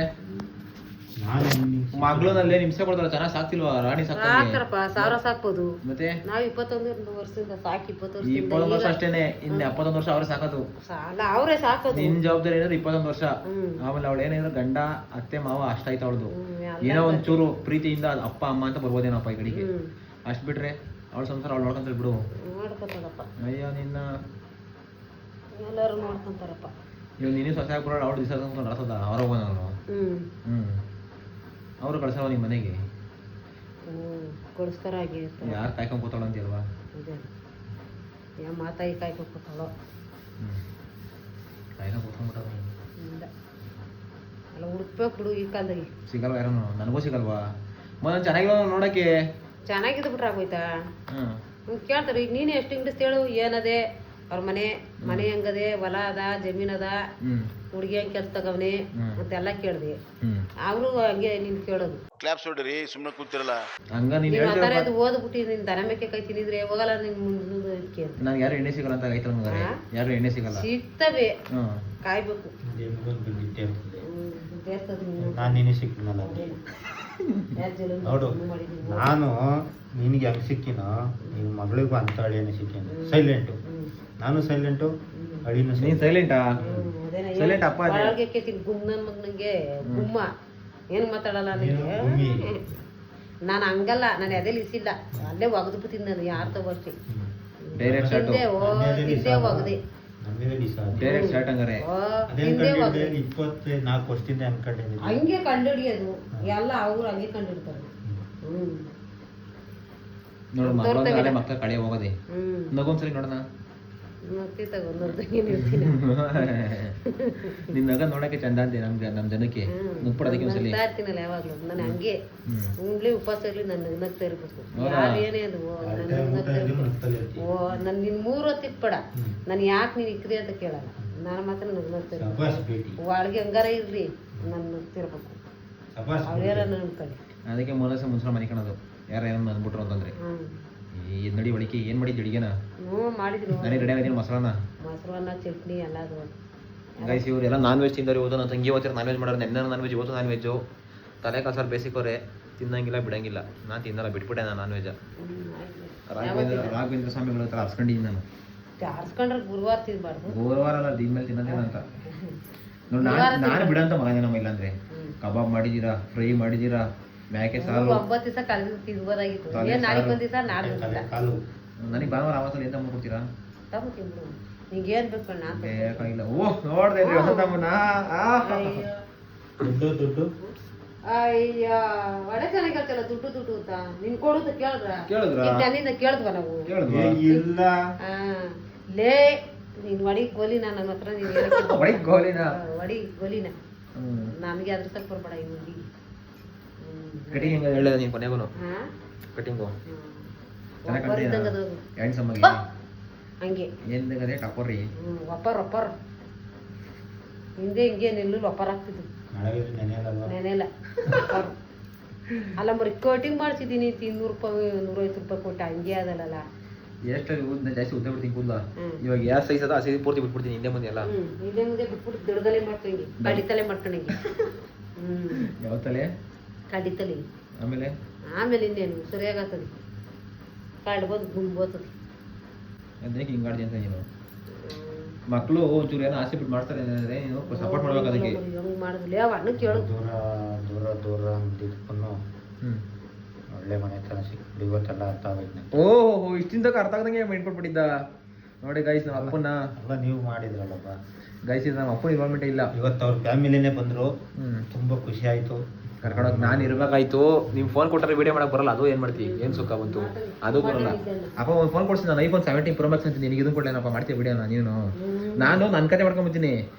ಮಗಳಲ್ಲೇ ನಿಮ್ಸೆ ಕೊಡ್ತಾರ. ಚೆನ್ನಾಗಿ ಸಾಕ್ತಿಲ್ವಾ? ರಾಣಿ ಸಾಕ್ತಾರಪ್ಪ, 1000 ಸಾಕ್ಬೋದು. ಮತ್ತೆ ನಾವು 21 ವರ್ಷದಿಂದ ಸಾಕಿ 21 ವರ್ಷ ಅಷ್ಟೇನೆ. ಇನ್ನು 71 ವರ್ಷ ಅವ್ರೆ ಸಾಕೋದು. ಅಲ್ಲ ಅವರೇ ಸಾಕೋದು. ನಿನ್ ಜವಾಬ್ದಾರಿ ಏನಾದ್ರು 21 ವರ್ಷ. ಆಮೇಲೆ ಅವಳು ಏನಿದ್ರು ಗಂಡ ಅತ್ತೆ ಮಾವ ಅಷ್ಟಾಯ್ತು ಅವಳದು. ಏನೋ ಒಂಚೂರು ಪ್ರೀತಿಯಿಂದ ಅಪ್ಪ ಅಮ್ಮ ಅಂತ ಬರ್ಬೋದೇನಪ್ಪ ಈ ಕಡೆಗೆ. ಅಷ್ಟ್ ಬಿಟ್ರೆ ಅವಳ ಸಂಸಾರ ಅವಳು ನೋಡ್ಕೊಂತ ಬಿಡು. ನೋಡ್ಕೊಂತಾರಪ್ಪ. ಅಯ್ಯೋ ನಿನ್ನ ಎಲ್ಲರೂ ನೋಡ್ಕೊಂತಾರಪ್ಪ. ಇವಾಗ ನೀನು ಸೊಸೆ ಹಾಕ್ಬಿಡೋಣ ಅವ್ರು ದಿವಸ ನಡೆಸೋದ ಅವ್ರ ಹೋಗೋನವನು. ಅವರು ಕಳ್ಸಲ್ಲ ನಿಮ್ಮ ಮನೆಗೆ. ಕಳಿಸ್ತಾರ ಹಾಗೆ ಯಾರು ಕಾಯ್ಕೊಂಡು ಕೂತಾಳ ಅಂತೀಲ್ವಾ? ಯಾ ಮಾತಾಯಿ ಕಾಯ್ಕೊಂಡು ಕೂತಾಳೋ. ಕಾಯ್ಕೊಂಡು ಕೂತ್ಕೊಂಡ್ಬಿಟ್ಟಾವ. ಇಲ್ಲ ಅಲ್ಲ ಹುಡುಕ್ಬೇಕು ಬಿಡು ಈ ಕಾಲದಾಗೆ. ಸಿಗಲ್ವಾ ಯಾರನು? ನನಗೂ ಸಿಗಲ್ವಾ? ಮೊದಲು ಚೆನ್ನಾಗಿಲ್ಲ ನೋಡಕ್ಕೆ. ಚೆನ್ನಾಗಿದ್ದು ಬಿಟ್ರೆ ಆಗೋಯ್ತಾ? ಕೇಳ್ತಾರೆ ಈಗ ನೀನು ಎಷ್ಟು ಇಂಗ್ಲೀಷ್ ಹೇಳು ಏನದೆ ಅವ್ರ ಮನೆ ಹೆಂಗದೆ, ಹೊಲ ಅದ, ಜಮೀನ್ ಅದ, ಹುಡುಗಿ ಹೆಂಗ್ ಕೆಲ್ಸ ತಗವನೆ ಅಂತೆಲ್ಲ ಕೇಳ್ದೆ. ಅವರು ಹಂಗೆ ನೀನ್ ಕೇಳೋದು. ಕ್ಲಾಪ್ಸ್ ಹೊಡ್ರಿ, ಸುಮ್ಮನೆ ಕೂತಿರಲ್ಲ. ಹಂಗ ನೀನ್ ನೀವ್ ಆತರ ಇದು ಓದ್ಬಿಟ್ಟು ನಿನ್ ದನ ಮೇಕೆ ಕೈ ತಿನ್ನಿದ್ರೆ ಹೋಗಲ್ಲ ನಿನ್ ಮುಂದೆ ಕೇಳಿ. ನಾನು ಯಾರು ಎಣ್ಣೆ ಸಿಗಲ್ಲ ಅಂತ ಆಯ್ತು ನಮ್ಗೆ. ಯಾರು ಎಣ್ಣೆ ಸಿಗಲ್ಲ. ಸಿಗ್ತವೆ, ಕಾಯ್ಬೇಕು. ನಾನು ನಿನಗೆ ಸಿಕ್ಕಿನಲ್ಲ ನೋಡು. ನಾನು ನಿನಗೆ ಹೆಂಗೆ ಸಿಕ್ಕಿನೋ ನಿನ್ನ ಮಗಳಿಗೂ ಅಂತ ಅಳಿಯನೇ ಸಿಕ್ಕಿನ. ಸೈಲೆಂಟು, ನಾನು ಸೈಲೆಂಟು, ಅಳಿನೂ ನೀನ್ ಸೈಲೆಂಟಾ? ಸೈಲೆಂಟ್ ಅಪ್ಪ ಗುಮ್ಮನ ಮಗನಿಗೆ ಗುಮ್ಮ ಏನು ಮಾತಾಡಲ್ಲ ನನಗೆ. ನಾನು ಹಂಗಲ್ಲ, ನಾನು ಎದೆಲಿ ಇಸಿಲ್ಲ, ಅಲ್ಲೇ ಒಗದು ಬಿಟ್ಟಿನಿ ನಾನು. ಯಾರು ತಗೋರ್ತಿ ಡೈರೆಕ್ಟ್ ಶಾಟ್. ಹಿಂದೆ ಒಗದೆ ಡೈರೆಕ್ಟ್ ಶಾಟ್ ಹಂಗಾರೆ. ಹಿಂದೆ ಒಗದೆ 24 ವರ್ಷದಿಂದ ಅನ್ಕೊಂಡಿದ್ದೀನಿ. ಹಂಗೆ ಕಂಡುಹಿಡಿಯೋದು ಎಲ್ಲ ಅವ್ರು ಹಂಗೆ ಕಂಡುಹಿಡ್ತಾರೆ. ನೋಡು ಮಕ್ಕಳ ಕಡೆ ಹೋಗೋದೆ. ನಗೊಂದ್ಸರಿ ನೋಡೋಣ. ನಿನ್ ನಗ ನೋಡಕ್ಕೆ ಚಂದ ಅಂತೆ ನಮ್ ಜನಕ್ಕೆ. ನುಗ್ಬಿಡೋದಕ್ಕೆ ಒಂದ್ಸಲಿ ಇರ್ತೀನಲ್ಲ ಯಾವಾಗ್ಲೂ ನಾನು ಹಂಗೆ. ಉಂಗ್ಲಿ ಉಪವಾಸ ಇರ್ಲಿ ನನ್ನ ನಗ್ತಾ ಇರ್ಬೇಕು. ಏನೇ ಅದು ನನ್ ನಿನ್ 3 ಹೊತ್ತು ಇಟ್ಬೇಡ, ನಾನು ಯಾಕೆ ನೀನ್ ಇಕ್ರಿ ಅಂತ ಕೇಳಲ್ಲ. ನಾನು ಮಾತ್ರ ನಗ್ತಾ ಇರ್ಬೇಕು. ಒಳಗೆ ಹಂಗಾರ ಇರ್ಲಿ ನಾನು ನಗ್ತಿರ್ಬೇಕು. ಅವ್ರ್ಯಾರ ಅನ್ಕೊಳ್ಳಿ. ಅದಕ್ಕೆ ಮುನ್ಸಲ ಮನೆ ಕಾಣೋದು ಯಾರ ಏನೋ ಅಂದ್ಬಿಟ್ರು ಅಂತಂದ್ರೆ ಈ ನಡಿ ಒಳಿಕೆ ಏನ್ ಮಾಡಿದ್ದು ಅಡಿಗೆನ? ಮಾಡಿದ್ರು ನನಗೆ ರೆಡಿ ಆಗಿದ್ದೀನಿ. ಮೊಸರನ್ನ ಚಟ್ನಿ ಎಲ್ಲ ಅದು. ಗೈಸ್ ಇವರೆಲ್ಲ ನಾನ್ ವೆಜ್ ತಿಂದವ್ರು. ಇವತ್ತು ನನ್ನ ತಂಗಿ ಓದ್ತಾರೆ ನಾನ್ ವೆಜ್ ಮಾಡೋರು. ನೆನ್ನೆ ನಾನ್ ವೆಜ್, ಇವತ್ತು ನಾನ್ ವೆಜ್ಜು. ತಲೆ ಕಾಸಾರು ಬೇಸಿಕೋರೆ ತಿನ್ನಂಗಿಲ್ಲ ಬಿಡಂಗಿಲ್ಲ. ನಾನು ತಿನ್ನಲ್ಲ, ಬಿಟ್ಬಿಟ್ಟೆ ನಾನು ನಾನ್ ವೆಜ್. ರಾಘವೇಂದ್ರ ಸ್ವಾಮಿಗಳ ಹತ್ರ ಹರ್ಸ್ಕೊಂಡಿದ್ದೀನಿ ನಾನು. ಹರ್ಸ್ಕೊಂಡ್ರೆ ಗುರುವಾರ ತಿನ್ಬಾರ್ದು. ಗುರುವಾರ ಅಲ್ಲ, ದಿನ ಮೇಲೆ ತಿನ್ನೋದೇನ ಅಂತ ನೋಡಿ. ನಾನು ಬಿಡಂತ ಮಗ ನಮ್ಮ ಇಲ್ಲಾಂದ್ರೆ ಕಬಾಬ್ ಮಾಡಿದೀರಾ, ಫ್ರೈ ಮಾಡಿದೀರಾ, ಮ್ಯಾಕೆ ಸಾರು 9 ದಿವಸ ಕಳೆದು ತಿನ್ಬೋದಾಗಿತ್ತು. ನಾಳೆಗೆ ಒಂದ್ ದಿವಸ ನಾಳೆ ನನಗೆ ಭಾನುವಾರ ಆವತ್ತಲ್ಲಿ ಎಂತ ಮಾಡ್ಕೊಡ್ತೀರಾ? ತಗೋತೀನಿ ನಿಂಗೆ ಏನ್ ಬೇಕು ನಾನು ಬೇಕಾಗಿಲ್ಲ. ಓಹ್ ನೋಡ್ದೆ ಹೊಸದಮ್ಮನ. ದುಡ್ಡು ಅಯ್ಯ ಒಳ್ಳೆ ಚೆನ್ನಾಗಿ ಕೇಳ್ತಲ್ಲ. ದುಡ್ಡು ಅಂತ ನಿನ್ ಕೊಡುದು ಕೇಳಿದ್ರ ಕೇಳಿದ್ವ ನಾವು? ಇಲ್ಲ ಲೇ ನೀನ್ ಒಡಿ ಗೋಲಿನ ನನ್ನ ಹತ್ರ. ನೀನ್ ಒಡಿ ಗೋಲಿನ ನಮಗೆ ಅದ್ರ ತಕ್ಕ ಬರ್ಬೇಡ. ಈ ಹುಡುಗಿ ಕಟಿಂಗ್ ಹೇಳದ ನೀನು ಕೊನೆಗೂ. ಕಟಿಂಗು ಹಂಗೆ ಏನ್ಗದೆ ಟಪರ್ರಿ ಒಪ್ಪರ್ ಹಿಂದೆ ಹಿಂಗೆ ನಿಲ್ಲು ಒಪ್ಪರ್ ಆಗ್ತಿದ್ದು. ನೆನೆಲ್ಲ ಅಲ್ಲ ಮರಿ ಕಟಿಂಗ್ ಮಾಡ್ಸಿದ್ದೀನಿ. 200 ರೂಪಾಯಿ 150 ರೂಪಾಯಿ ಕೊಟ್ಟು ಹಂಗೆ ಅದಲ್ಲ. ಎಷ್ಟು ಜಾಸ್ತಿ ಉದ್ದ ಬಿಡ್ತೀನಿ ಕೂದಲ. ಇವಾಗ ಯಾವ ಸೈಜ್ ಅದ ಆ ಸೈಜ್ ಪೂರ್ತಿ ಬಿಟ್ಬಿಡ್ತೀನಿ. ಹಿಂದೆ ಮುಂದೆ ಎಲ್ಲ ಹಿಂದೆ ಮುಂದೆ ಬಿಟ್ಬಿಟ್ಟು ದೊಡ್ಡದಲ್ಲೇ ಮಾಡ್ಕೊಂಡಿ ಕಡಿತಲೆ ಮಾಡ್ಕೊಂಡಂಗೆ. ಯಾವ ತಲೆ? ಕಡಿತಲೆ. ಆಮೇಲೆ ಇನ್ನೇನು ಸರಿಯಾಗತ್ತದ. ಕಾಡ್ಬೋದು ಗುಂಬೋತದೆ. ಅದಕ್ಕೆ ಹಿಂಗಾಡ್ದಿ ಅಂತ ನೀನು. ಮಕ್ಕಳು ಒಂಚೂರು ಏನೋ ಆಸೆ ಬಿಟ್ಟು ಮಾಡ್ತಾರೆ ಅಂದ್ರೆ ನೀನು ಸಪೋರ್ಟ್ ಮಾಡ್ಬೇಕು. ಅದಕ್ಕೆ ಹಂಗೆ ಮಾಡಿದ್ಲಿ ಅವ ಅಣ್ಣ ಕೇಳು. ದೂರ ಅಂತಿದ್ಕೊಂಡು ಒಳ್ಳೆ ಮನೆ ಹತ್ರ ಸಿಕ್ಬಿಟ್ಟು ಇವತ್ತೆಲ್ಲ ಅರ್ಥ ಆಗೈತೆ. ಓಹೋ ಇಷ್ಟಿಂದ ಅರ್ಥ ಆಗದಂಗೆ ಮೈಂಡ್ ಕೊಟ್ಬಿಟ್ಟಿದ್ದ ನೋಡಿ ಗೈಸ್. ನಮ್ಮ ಅಪ್ಪನ ಅಲ್ಲ ನೀವು ಮಾಡಿದ್ರಲ್ಲಪ್ಪ ಗೈಸ್. ಇದು ನಮ್ಮ ಅಪ್ಪನ ಇನ್ವಾಲ್ವ್ಮೆಂಟ್ ಇಲ್ಲ. ಇವತ್ತು ಅವ್ರ ಫ್ಯಾಮಿಲಿನೇ ಬಂದರು. ತುಂಬಾ ಖುಷಿ ಆಯ್ತು. ಕರ್ಕೊಂಡೋಗಿ ನಾನು ಇರ್ಬೇಕಾಯ್ತು. ನೀವು ಫೋನ್ ಕೊಟ್ಟರೆ ವಿಡಿಯೋ ಮಾಡಕ್ ಬರಲ್ಲ. ಅದು ಏನ್ ಮಾಡ್ತೀವಿ? ಏನ್ ಸುಖ ಬಂತು? ಅದು ಬರಲ್ಲ. ಅಪ್ಪ ಒಂದು ಫೋನ್ ಕೊಡ್ತೀನಿ ನಾನು. iPhone 17 Pro Max ಅಂತ. ನಿನಗೆ ಇದನ್ನು ಕೊಡ್ಲೇನಪ್ಪ ಮಾಡ್ತೀವಿ ವಿಡಿಯೋನ ನೀನು. ನಾನು ನನ್ನ ಕತೆ ಮಾಡ್ಕೊಂಬತ್ತೀನಿ.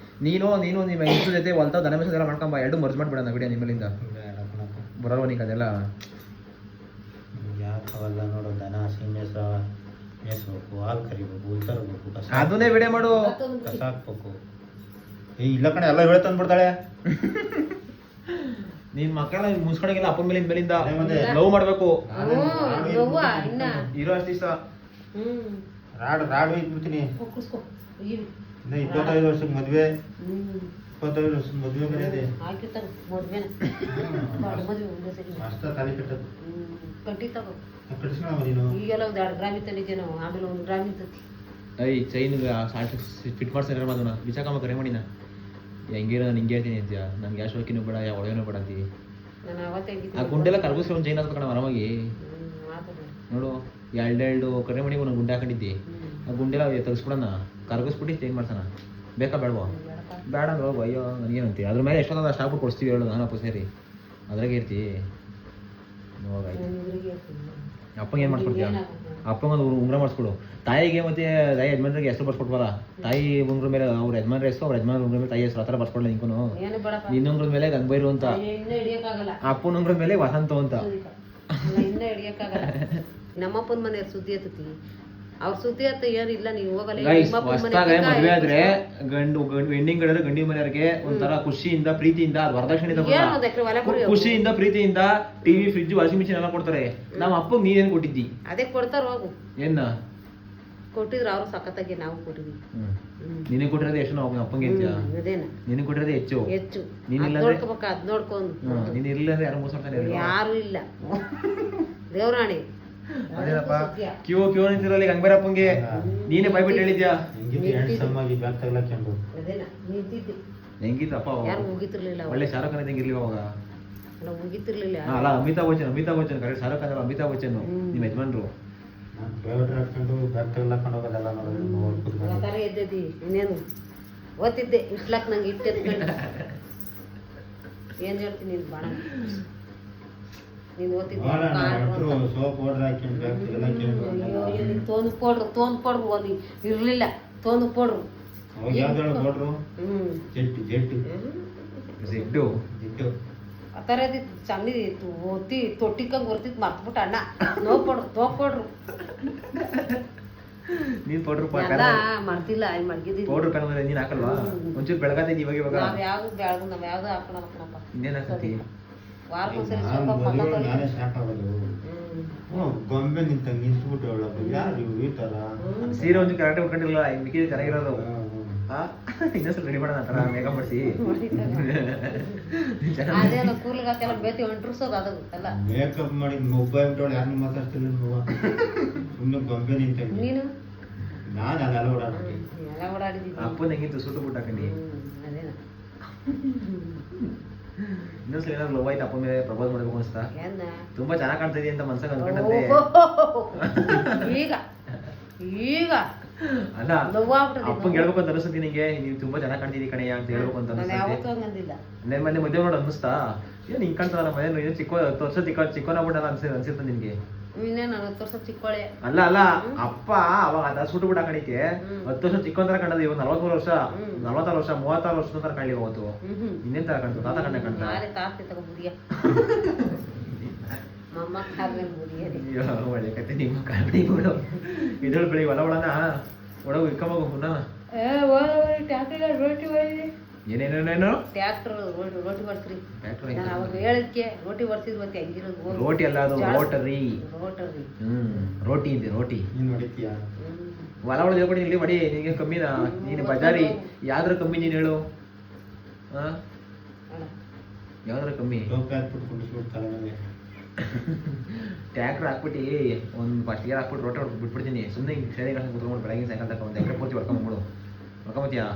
ನೀನು ನಿಮ್ಮ ಹೆಂಗಸ ಜೊತೆ ಹೊಲ್ತಾವ್ ದನ ಮೇಸದೆಲ್ಲ ಮಾಡ್ಕೊಂಬ. 2 ಮರ್ಜ್ ಮಾಡ್ಬಿಡೋಣ ವಿಡಿಯೋ ನಿಮ್ಮಲ್ಲಿಂದ. ಬರಲ್ವ ನೀನು ಅದೆಲ್ಲ? ಯಾಕವಲ್ಲ ನೋಡು. ದನ ಸೀಮೆಸ ಮೇಯಿಸ್ಬೇಕು, ಹಾಲು ಕರಿಬೇಕು, ಹುಲ್ ತರಬೇಕು, ಅದನ್ನೇ ವಿಡಿಯೋ ಮಾಡು. ಕಸ ಹಾಕ್ಬೇಕು. ಇಲ್ಲ ಕಣೆ ಎಲ್ಲ ಹೇಳಿ ತಂದ್ಬಿಡ್ತಾಳೆ. ನಿನ್ ಮಕ್ಕಳ ಮುನ್ಸ್ಕೊಳಂಗಿಲ್ಲ. ಅಪ್ಪನ ಮೇಲಿಂದ ಲವ್ ಮಾಡ್ಬೇಕು. ಇರೋ ಅಷ್ಟು ದಿವಸ ರಾಡು ಇಟ್ಬಿಡ್ತೀನಿ. ಇನ್ನ 25 ವರ್ಷಕ್ಕೆ ಮದ್ವೆ. 25 ವರ್ಷದ ಮದ್ವೆ ಬರೆಯದೆ ಅಷ್ಟ ತಾಲಿ ಕಟ್ಟದು ಕಟ್ಟಿಸ್ಕೊಳವ ನೀನು. ಈಗೆಲ್ಲ 1 ಗ್ರಾಮ್ ತಂದಿದ್ದೆ ನಾವು. ಆಮೇಲೆ 1 ಗ್ರಾಮ್ ಇರ್ತೈತಿ. ಚೈನ್ ಫಿಟ್ ಮಾಡ್ತಾರೆ ಅದನ್ನ ಬಿಸಾಕಮ್ಮ ಕರೆ ಮಾಡಿನ. ಹೆಂಗಿರೋ ನಿಂಗೆ ಹೇಳ್ತೀನಿ ಅಂತೀಯ. ನನ್ಗೆ ಗ್ಯಾಸ್ ಹೋಗಿನೂ ಬೇಡ, ಯಾವ ಒಳಗೇನೂ ಬೇಡ ಅಂತೀವಿ. ಆ ಗುಂಡೆಲ್ಲ ಕರ್ಗಿಸ್ಕೊಂಡು ಒಂದು ಚೈನ್ ಹಾಕೋಣ ಆರಾಮಾಗಿ. ನೋಡು 2 ಕರೆ ಮಣಿಗೆ ಒಂದು ಗುಂಡೆ ಹಾಕೊಂಡಿದ್ದಿ. ಆ ಗುಂಡೆಲ್ಲ ತೆಗಿಸ್ಬಿಡೋಣ, ಕರ್ಗಿಸ್ಬಿಟ್ಟು ಚೈನ್ ಮಾಡ್ಸೋಣ. ಬೇಕಾ ಬೇಡವಾ? ಬೇಡ ಅಂದ್ರೆ ಹೋಗು. ಅಯ್ಯೋ ನನಗೇನಂತೀವಿ ಅದ್ರ ಮೇಲೆ ಎಷ್ಟೊಂದು ಅಷ್ಟು ಹಾಕ್ಬಿಟ್ಟು ಕೊಡ್ತೀವಿ ಹೇಳು, ನಾನಪ್ಪ ಸೇರಿ ಅದ್ರಾಗೆ ಇರ್ತೀವಿ. ಹೋಗಾಯ್ತು. ಅಪ್ಪಂಗೆ ಏನು ಮಾಡಿಸ್ಕೊಡ್ತೀಯ? ಅಪ್ಪಂಗೊಂದು ಉಂಗುರ ಮಾಡಿಸ್ಕೊಡು. ತಾಯಿಗೆ ಮತ್ತೆ ತಾಯಿ ಯಜಮಾನ್ರಿಗೆ ಹೆಸರು ಬರ್ಸ್ಕೊಟ್ಬಾರ. ತಾಯಿ ಉಂಗುರ ಮೇಲೆ ಅವ್ರ ಯಜಮಾನ್ರ ಹೆಸರು, ಅವ್ರ ಯಜಮಾನ್ ಉಂಗುರ ಮೇಲೆ ತಾಯಿ ಹೆಸರು ಆ ಥರ ಬರ್ಸ್ಕೊಡ್ಲ ನಿಂಗೂ. ನಿನ್ನ ಉಂಗುರದ ಮೇಲೆ ಗಂಗಬೈರು ಅಂತ, ಅಪ್ಪನ ಉಂಗುರದ ಮೇಲೆ ವಸಂತ ಅಂತ. ಇನ್ನ ಹಿಡಿಯಕ್ಕಾಗಲ್ಲ. ನಮ್ಮಪ್ಪನ ಮನೆ ಸುದ್ದಿ ಎತ್ತತಿ, ಅವ್ರ ಸುದ್ದಿ ಅತ್ತ ಏನಿಲ್ಲ. ನೀವು ಹೋಗಲ್ಲ. ಹೊಸ್ತಾಗ ಮದುವೆ ಆದ್ರೆ ಹೆಣ್ಣಿನ ಕಡೆ ಗಂಡಿ ಮನೆಯವ್ರಿಗೆ ಒಂಥರ ಖುಷಿಯಿಂದ ಪ್ರೀತಿಯಿಂದ ವರದಕ್ಷಿಣೆ ಖುಷಿಯಿಂದ ಪ್ರೀತಿಯಿಂದ ಟಿವಿ, ಫ್ರಿಜ್, ವಾಷಿಂಗ್ ಮಿಷಿನ್ ಎಲ್ಲ ಕೊಡ್ತಾರೆ. ನಮ್ಮ ಅಪ್ಪಗೆ ನೀನೇನು ಕೊಟ್ಟಿದ್ದಿ? ಅದೇ ಕೊಡ್ತಾರ ಹೋಗು. ಏನ ಕೊಟ್ಟಿದ್ರು ಅವ್ರು ಸಖತ್ತಾಗಿ ನಾವು ಕೊಟ್ಟಿದ್ವಿ. ನಿನಗೆ ಕೊಟ್ಟಿರೋದು ಎಷ್ಟು? ನಾವು ಅಪ್ಪಂಗೆ ಅದೇನ ನಿನಗೆ ಕೊಟ್ಟಿರೋದು ಹೆಚ್ಚು. ನೋಡ್ಕೋಬೇಕ, ಅದ್ ನೋಡ್ಕೊಂಡು. ನೀನ್ ಇರ್ಲಿಲ್ಲ ಅಂದ್ರೆ ಯಾರು ಮೋಸ ಯಾರು ಇಲ್ಲ. ದೇವ್ರಾಣಿ ಅದೇನಪ್ಪ ಕ್ಯೂ ನಿಂತಿರಲ್ಲ ಗಂಗಬೈರಪ್ಪಂಗೆ ನೀನೇ ಬಾಯ್ಬಿಟ್ಟು ಹೇಳಿದ್ಯಾ? ಹೆಂಗಿದ್ದಪ್ಪ ಯಾರು ಮುಗಿತಿರ್ಲಿಲ್ಲ. ಒಳ್ಳೆ ಶಾರುಖ್ ಖಾನ್ ಹೆಂಗಿರ್ಲಿ ಅವಾಗ? ಮುಗಿತಿರ್ಲಿಲ್ಲ. ಅಲ್ಲ ಅಮಿತಾಬ್ ಬಚ್ಚನ್ ಕರೆಕ್ಟ್. ಶಾರುಖ್ ಖಾನ್ ಅಮಿತಾಬ್ ಬಚ್ಚನ್ ನಿಮ್ಮ ಯಜಮಾನ್ರು. ಎದ್ದಿದ್ದಿ ಇನ್ನೇನು ಓದ್ತಿದ್ದೆ. ಇಟ್ಲಕ್ ನಂಗೆ ಇಟ್ಟು ಏನ್ ಹೇಳ್ತೀನಿ ನೀನು ಬಾಣ. ನೀನು ಓದ್ತಿದ್ದೆ ತೋನ್ ಪೌಡ್ರು ಓದಿ ಇರ್ಲಿಲ್ಲ. ತೋನ್ ಪೌಡ್ರು ಆ ಥರ ಇದ್ದಿತ್ತು. ಚಂದ ಓದ್ತಿ ತೊಟ್ಟಿಕ್ಕಂಗೆ ಬರ್ತಿತ್ತು. ಮರ್ತ್ಬಿಟ್ಟು ಅಣ್ಣ ತೋಪಡ್ರು ನೀನ್ ಪೌಡ್ರ್ ಮರ್ತಿಲ್ಲ. ಮಡ್ಗಿದ್ದೀವಿ. ಪೌಡ್ರ್ ಪ್ಯಾನ್ ನೀನ್ ಹಾಕಲ್ವಾ? ಒಂಚೂರು ಬೆಳಗಾತೈತಿ ಇವಾಗ. ನಾವ್ ಯಾವ್ದು ಬೆಳಗು, ನಾವ್ ಯಾವ್ದು ಹಾಕೋಣಪ್ಪ. ಇನ್ನೇನ್ ಹಾಕತಿ? ವಾರಕ್ಕೊಂದ್ಸರಿ ಗೊಂಬೆ ನಿಂತಂಗೆ ನಿಂತ್ಬಿಟ್ಟು ಯಾರು ಈ ತರ ಸೀರೆ ಒಂದು ಕರೆಕ್ಟ್ ಉಟ್ಕೊಂಡಿಲ್ಲ. ಮಿಕ್ಕಿ ಚೆನ್ನಾಗಿರೋದು. ಇನ್ನೊಂದ್ಸಲ ರೆಡಿ ಮಾಡೋಣ ಆ ಥರ ಮೇಕಪ್ ಮಾಡಿಸಿ. ಅದೇನೋ ಕೂರ್ಲಿಗಾಕೆಲ್ಲ ಬೇತಿ ಹೊಂಟ್ರಿಸೋದು ಅದು ಎಲ್ಲ. ಮೇಕಪ್ ಮಾಡಿ ಮೊಬೈಲ್ ಬಿಟ್ಟವಳು ಯಾರನ್ನ ಮಾತಾಡ್ತಿಲ್ಲ. ಸುಮ್ಮನೆ ಗೊಂಬೆ ನಿಂತಂಗೆ. ನೀನು? ನಾನು ಅಲ್ಲೆಲ್ಲ ಓಡಾಡ್ತೀನಿ. ಎಲ್ಲ ಓಡಾಡಿದ್ದೀನಿ. ಅಪ್ಪನ ಹೆಂಗಿತ್ತು ಸೂಟು ಬುಟ್ಟು ಹಾಕೊಂಡು? ಅದೇನ ಇನ್ನೊಂದ್ಸಲ ಏನಾದ್ರು ಲವ್ ಆಯ್ತು ಅಪ್ಪ ಮೇಲೆ ಪ್ರಪೋಸ್ ಮಾಡ್ಬೇಕು ಅನ್ಸ್ತಾ? ತುಂಬಾ ಚೆನ್ನಾಗಿ ಕಾಣ್ತಾ ಇದೆಯಾ ಅಂತ ಮನ್ಸಾಗ ಅನ್ಕೊಂಡಂತೆ. ಈಗ ಅಲ್ಲ ಅಪ್ಪಂಗೆ ಹೇಳ್ಬೇಕು ಅಂತ ಅನಿಸುತ್ತೆ ನಿಂಗೆ? ನೀವು ತುಂಬಾ ಚೆನ್ನಾಗಿ ಕಾಣ್ತಿದ್ದೀವಿ ಕಣಯ್ಯ ಅಂತ ಹೇಳ್ಬೇಕು ಅಂತ ಅನಿಸುತ್ತೆ. ಮೊನ್ನೆ ಮದುವೆ ನೋಡು ಅನ್ನಿಸ್ತಾ? ಏನ್ ಹಿಂಗ್ ಕಾಣ್ತಾರ ಮನೆ ಚಿಕ್ಕ 10 ವರ್ಷ ಚಿಕ್ಕವನಾಗ್ಬಿಟ್ಟಲ್ಲ ಅನ್ಸಿರ್ತ ನಿನ್ಗೆ? ಅಲ್ಲ ಅಲ್ಲ ಅಪ್ಪ ಅವಾಗ ಅದ ಸುಟ್ಟು ಬಿಟ್ಟ ಕಣಿಕೆ 10 ವರ್ಷ ಚಿಕ್ಕಂತರ ಕಂಡದ. ಇವಾಗ 43 ವರ್ಷ 46 ವರ್ಷ 36 ವರ್ಷದ ತರ ಕಾಣಲಿ ಅವತ್ತು. ಇನ್ನೇನ್ ತರ ಕಾಣ್ತು? ತಾತ ಕಣ್ಣ ಕಾಣ್ತ. ಒಳ್ಳೆ ಕತೆ ನಿಮ್ಮ ಕಾರಣಿಗಳು. ಇದ್ರಲ್ಲಿ ಬೆಳಿಗ್ಗೆ ಹೊಲ ಒಳನ ಒಳಗು ಇಕ್ಕಮಗು ಪುನಃ ಏನೇನೇನೇನು ಟ್ಯಾಕ್ಟರ್ ರೋಟಿ ಬರ್ಸ್ರಿ. ಅವಾಗ ಹೇಳಿದ್ಕೆ ರೋಟಿ ಬರ್ಸಿದ್ ಮತ್ತೆ ಹೆಂಗಿರೋದು? ರೋಟಿ ಅಲ್ಲ ಅದು ರೋಟರಿ. ರೋಟಿ ಇದೆ ರೋಟಿ. ನೀನ್ ಹೊಡಿತೀಯಾ? ಹೊಲ ಒಳಗೆ ಹೇಳ್ಕೊಡಿ ಇಲ್ಲಿ ಹೊಡಿ. ನಿನಗೆ ಕಮ್ಮಿನಾ? ನೀನು ಬಜಾರಿ ಯಾವ್ದ್ರ ಕಮ್ಮಿ ನೀನು ಹೇಳು? ಯಾವ್ದ್ರ ಕಮ್ಮಿ? ಟ್ಯಾಕ್ಟರ್ ಹಾಕ್ಬಿಟ್ಟು ಒಂದು ಫಸ್ಟ್ ಇಯರ್ ಹಾಕ್ಬಿಟ್ಟು ರೋಟ ಹೊಡ್ಬಿಟ್ಟು ಬಿಟ್ಬಿಡ್ತೀನಿ. ಸುಮ್ಮನೆ ಹಿಂಗೆ ಸರಿ ಕಳ್ಕೊಂಡು ಕುತ್ಕೊಂಡು ಬೆಳಗ್ಗೆ ಸಾಯಂಕಾಲ ತಗೊಂಡು ಒಂದು ಎಕರೆ ಪೂರ್ತಿ ಹೊಡ್ಕೊಂಬಿಡು. ಹೊಡ್ಕೊಂಬತ್ತೀಯಾ?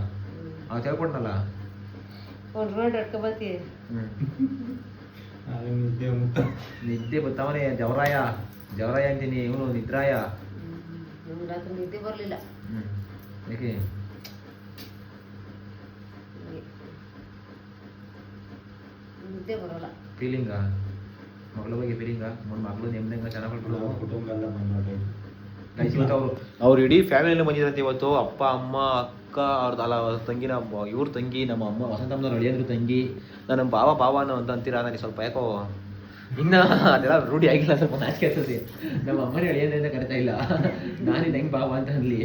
ಅವ್ನು ಹೇಳ್ಕೊಡ್ನಲ್ಲ ಒಂದು ರೋಡ್ ಹೊಡ್ಕೊಬತ್ತಿ. ನಿದ್ದೆ ಬರ್ತಾವನೆ. ಜವರಾಯ ಅಂತೀನಿ. ಇವನು ನಿದ್ರಾಯ. ರಾತ್ರಿ ನಿದ್ದೆ ಬರಲಿಲ್ಲ. ಯಾಕೆ? ನಿದ್ದೆ ಬರೋಲ್ಲ. ಫೀಲಿಂಗಾ? ಮಗಳ ಬಗ್ಗೆ ಫೀಲಿಂಗಾ? ಮಗಳು ನೆಮ್ಮದಿಗೆ ಚೆನ್ನಾಗಿ ಕುಟುಂಬ ಎಲ್ಲ ಅವ್ರು ಇಡೀ ಫ್ಯಾಮಿಲಿಯಲ್ಲಿ ಬಂದಿರಂತೆ ಇವತ್ತು. ಅಪ್ಪ ಅಮ್ಮ ಅಕ್ಕ ಅವ್ರದ್ದು ಅಲ್ಲ ತಂಗಿನ ಇವ್ರ ತಂಗಿ, ನಮ್ಮ ಅಮ್ಮ ವಸಂತಮ್ಮನವ್ರು ಅಳಿಯಂದ್ರು ತಂಗಿ. ನಾನು ಬಾವ ಅಂತ ಅಂತೀರಾ? ನನಗೆ ಸ್ವಲ್ಪ ಯಾಕೋ ಇನ್ನ ಅದೆಲ್ಲ ರೂಢಿ ಆಗಿಲ್ಲ. ಸ್ವಲ್ಪ ನಾಚಿಕೆ ಆಗ್ತದೆ. ನಮ್ಮ ಅಮ್ಮನೇ ಅಳಿಯಂದ್ರೆ ಅಂತ ಕರಿತಾ ಇಲ್ಲ. ನಾನಿನ್ ಹೆಂಗ್ ಬಾವ ಅಂತ ಅನ್ಲಿ?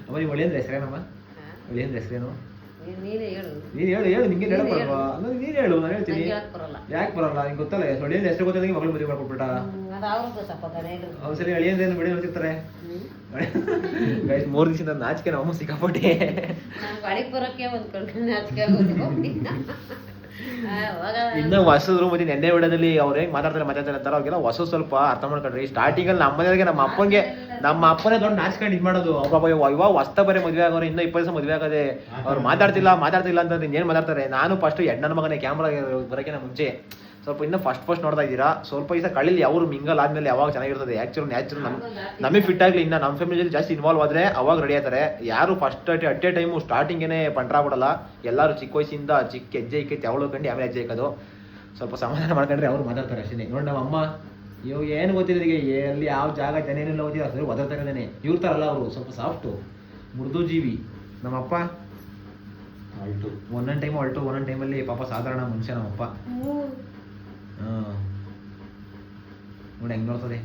ಅಮ್ಮ ನೀವು ಅಳಿಯಂದ್ರೆ ಹೆಸರೇನಮ್ಮ? ಅಳಿಯಂದ್ರೆ ಹೆಸರೇನು? ನೀನೇ ಹೇಳು. ನೀನು ಹೇಳು. ನಿಂಗೆ ಹೇಳ ಬರಲ್ವಾ? ನೀನು ಹೇಳು, ನಾನು ಹೇಳ್ತೀನಿ. ಯಾಕೆ ಬರಲ್ಲ? ನಿಂಗೆ ಗೊತ್ತಲ್ಲ ಅಳಿಯಂದ್ರೆ ಹೆಸರು ಗೊತ್ತಿಲ್ಲ. ಮಗಳು ಮದುವೆ ಮಾಡ್ಕೊಟ್ಬಿಟ್ಟ. ಅವ್ಸರಿ ಅಳಿಯಂದ್ರೆ ಬಿಡಿ ನೋಡ್ತಿರ್ತಾರೆ. 3 ದಿವಸದಿಂದ ನಾಚಿಕೆ ನಮ್ಮ ಸಿಕ್ಕಾಪಟ್ಟೆ. ಇನ್ನು ಹೊಸದ್ರು ಮತ್ತೆ ನೆನ್ನೆ ವಿಡಿಯೋದಲ್ಲಿ ಅವ್ರು ಹೆಂಗ್ ಮಾತಾಡ್ತಾರೆ ಅಂತಾರ ಅವ್ರಿಗೆಲ್ಲ ಹೊಸ ಸ್ವಲ್ಪ ಅರ್ಥ ಮಾಡ್ಕೊಂಡ್ರಿ. ಸ್ಟಾರ್ಟಿಂಗ್ ಅಲ್ಲಿ ನಮ್ಮ ಮನೆಗೆ ನಮ್ಮ ಅಪ್ಪನೇ ದೊಡ್ಡ ನಾಚ್ಕೊಂಡು ಇದ್ ಮಾಡೋದು. ಇವಾಗ ಹೊಸ್ತ ಬರೀ ಮದುವೆ ಆಗೋರು ಇನ್ನೂ 20 ವರ್ಷ ಮದುವೆ ಆಗದೆ ಅವ್ರು ಮಾತಾಡ್ತಿಲ್ಲ ಅಂತಂದ್ರೆ ಇನ್ನೇನ್ ಮಾತಾಡ್ತಾರೆ? ನಾನು ಫಸ್ಟ್ ನನ್ನ ಮಗನೇ ಕ್ಯಾಮ್ರಾ ಬರೋಕ್ಕಿಂತ ಮುಂಚೆ ಸ್ವಲ್ಪ ಇನ್ನೂ ಫಸ್ಟ್ ನೋಡ್ತಾ ಇದ್ದೀರಾ. ಸ್ವಲ್ಪ ದಿವಸ ಕಳೀಲಿ, ಅವರು ಮಿಂಗಲ್ ಆದಮೇಲೆ ಯಾವಾಗ ಚೆನ್ನಾಗಿರ್ತದೆ. ನ್ಯಾಚುರಲ್ ನಮಗೆ ಫಿಟ್ ಆಗಲಿ. ಇನ್ನು ನಮ್ಮ ಫ್ಯಾಮಿಲಿಯಲ್ಲಿ ಜಾಸ್ತಿ ಇನ್ವಾಲ್ವ್ ಆದರೆ ಅವಾಗ ರೆಡಿ ಆಗ್ತಾರೆ. ಯಾರು ಫಸ್ಟ್ ಅಟ್ ಎ ಟೈಮು ಸ್ಟಾರ್ಟಿಂಗೇ ಪಂಟ್ರಾಗ್ಬಿಡಲ್ಲ. ಎಲ್ಲರೂ ಚಿಕ್ಕ ವಯಸ್ಸಿಂದ ಚಿಕ್ಕ ಹೆಜ್ಜೆ ಇಕ್ಕೈತಿ ಅವಳು ಕಂಡು ಆಮೇಲೆ ಹೆಜ್ಜೆ ಇಕ್ಕೋದು. ಸ್ವಲ್ಪ ಸಮಾಧಾನ ಮಾಡ್ಕೊಂಡ್ರೆ ಅವ್ರು ಮಾತಾಡ್ತಾರೆ ಅಷ್ಟೇ. ನೋಡಿ ನಮ್ಮ ಅಮ್ಮ ಇವಾಗ ಏನು ಗೊತ್ತಿರೋದಿಗೆ ಎಲ್ಲಿ ಯಾವ ಜಾಗ ಜನ ಏನೆಲ್ಲ ಓದಿಲ್ಲ ಸರಿ ಒದರ್ತಾ ಇದ್ದಾನೆ. ಇವ್ರ ಥರ ಅಲ್ಲ ಅವರು, ಸ್ವಲ್ಪ ಸಾಫ್ಟು ಮೃದು ಜೀವಿ. ನಮ್ಮಪ್ಪ ಅಲ್ಟು ಒಂದೊಂದು ಟೈಮು ಅಲ್ಟು, ಒಂದೊಂದು ಟೈಮಲ್ಲಿ ಪಾಪ ಸಾಧಾರಣ ಮನುಷ್ಯ ನಮ್ಮಪ್ಪ. ಹಾಂ ನೋಡಿ ಹೆಂಗೆ ನೋಡ್ತದೆ,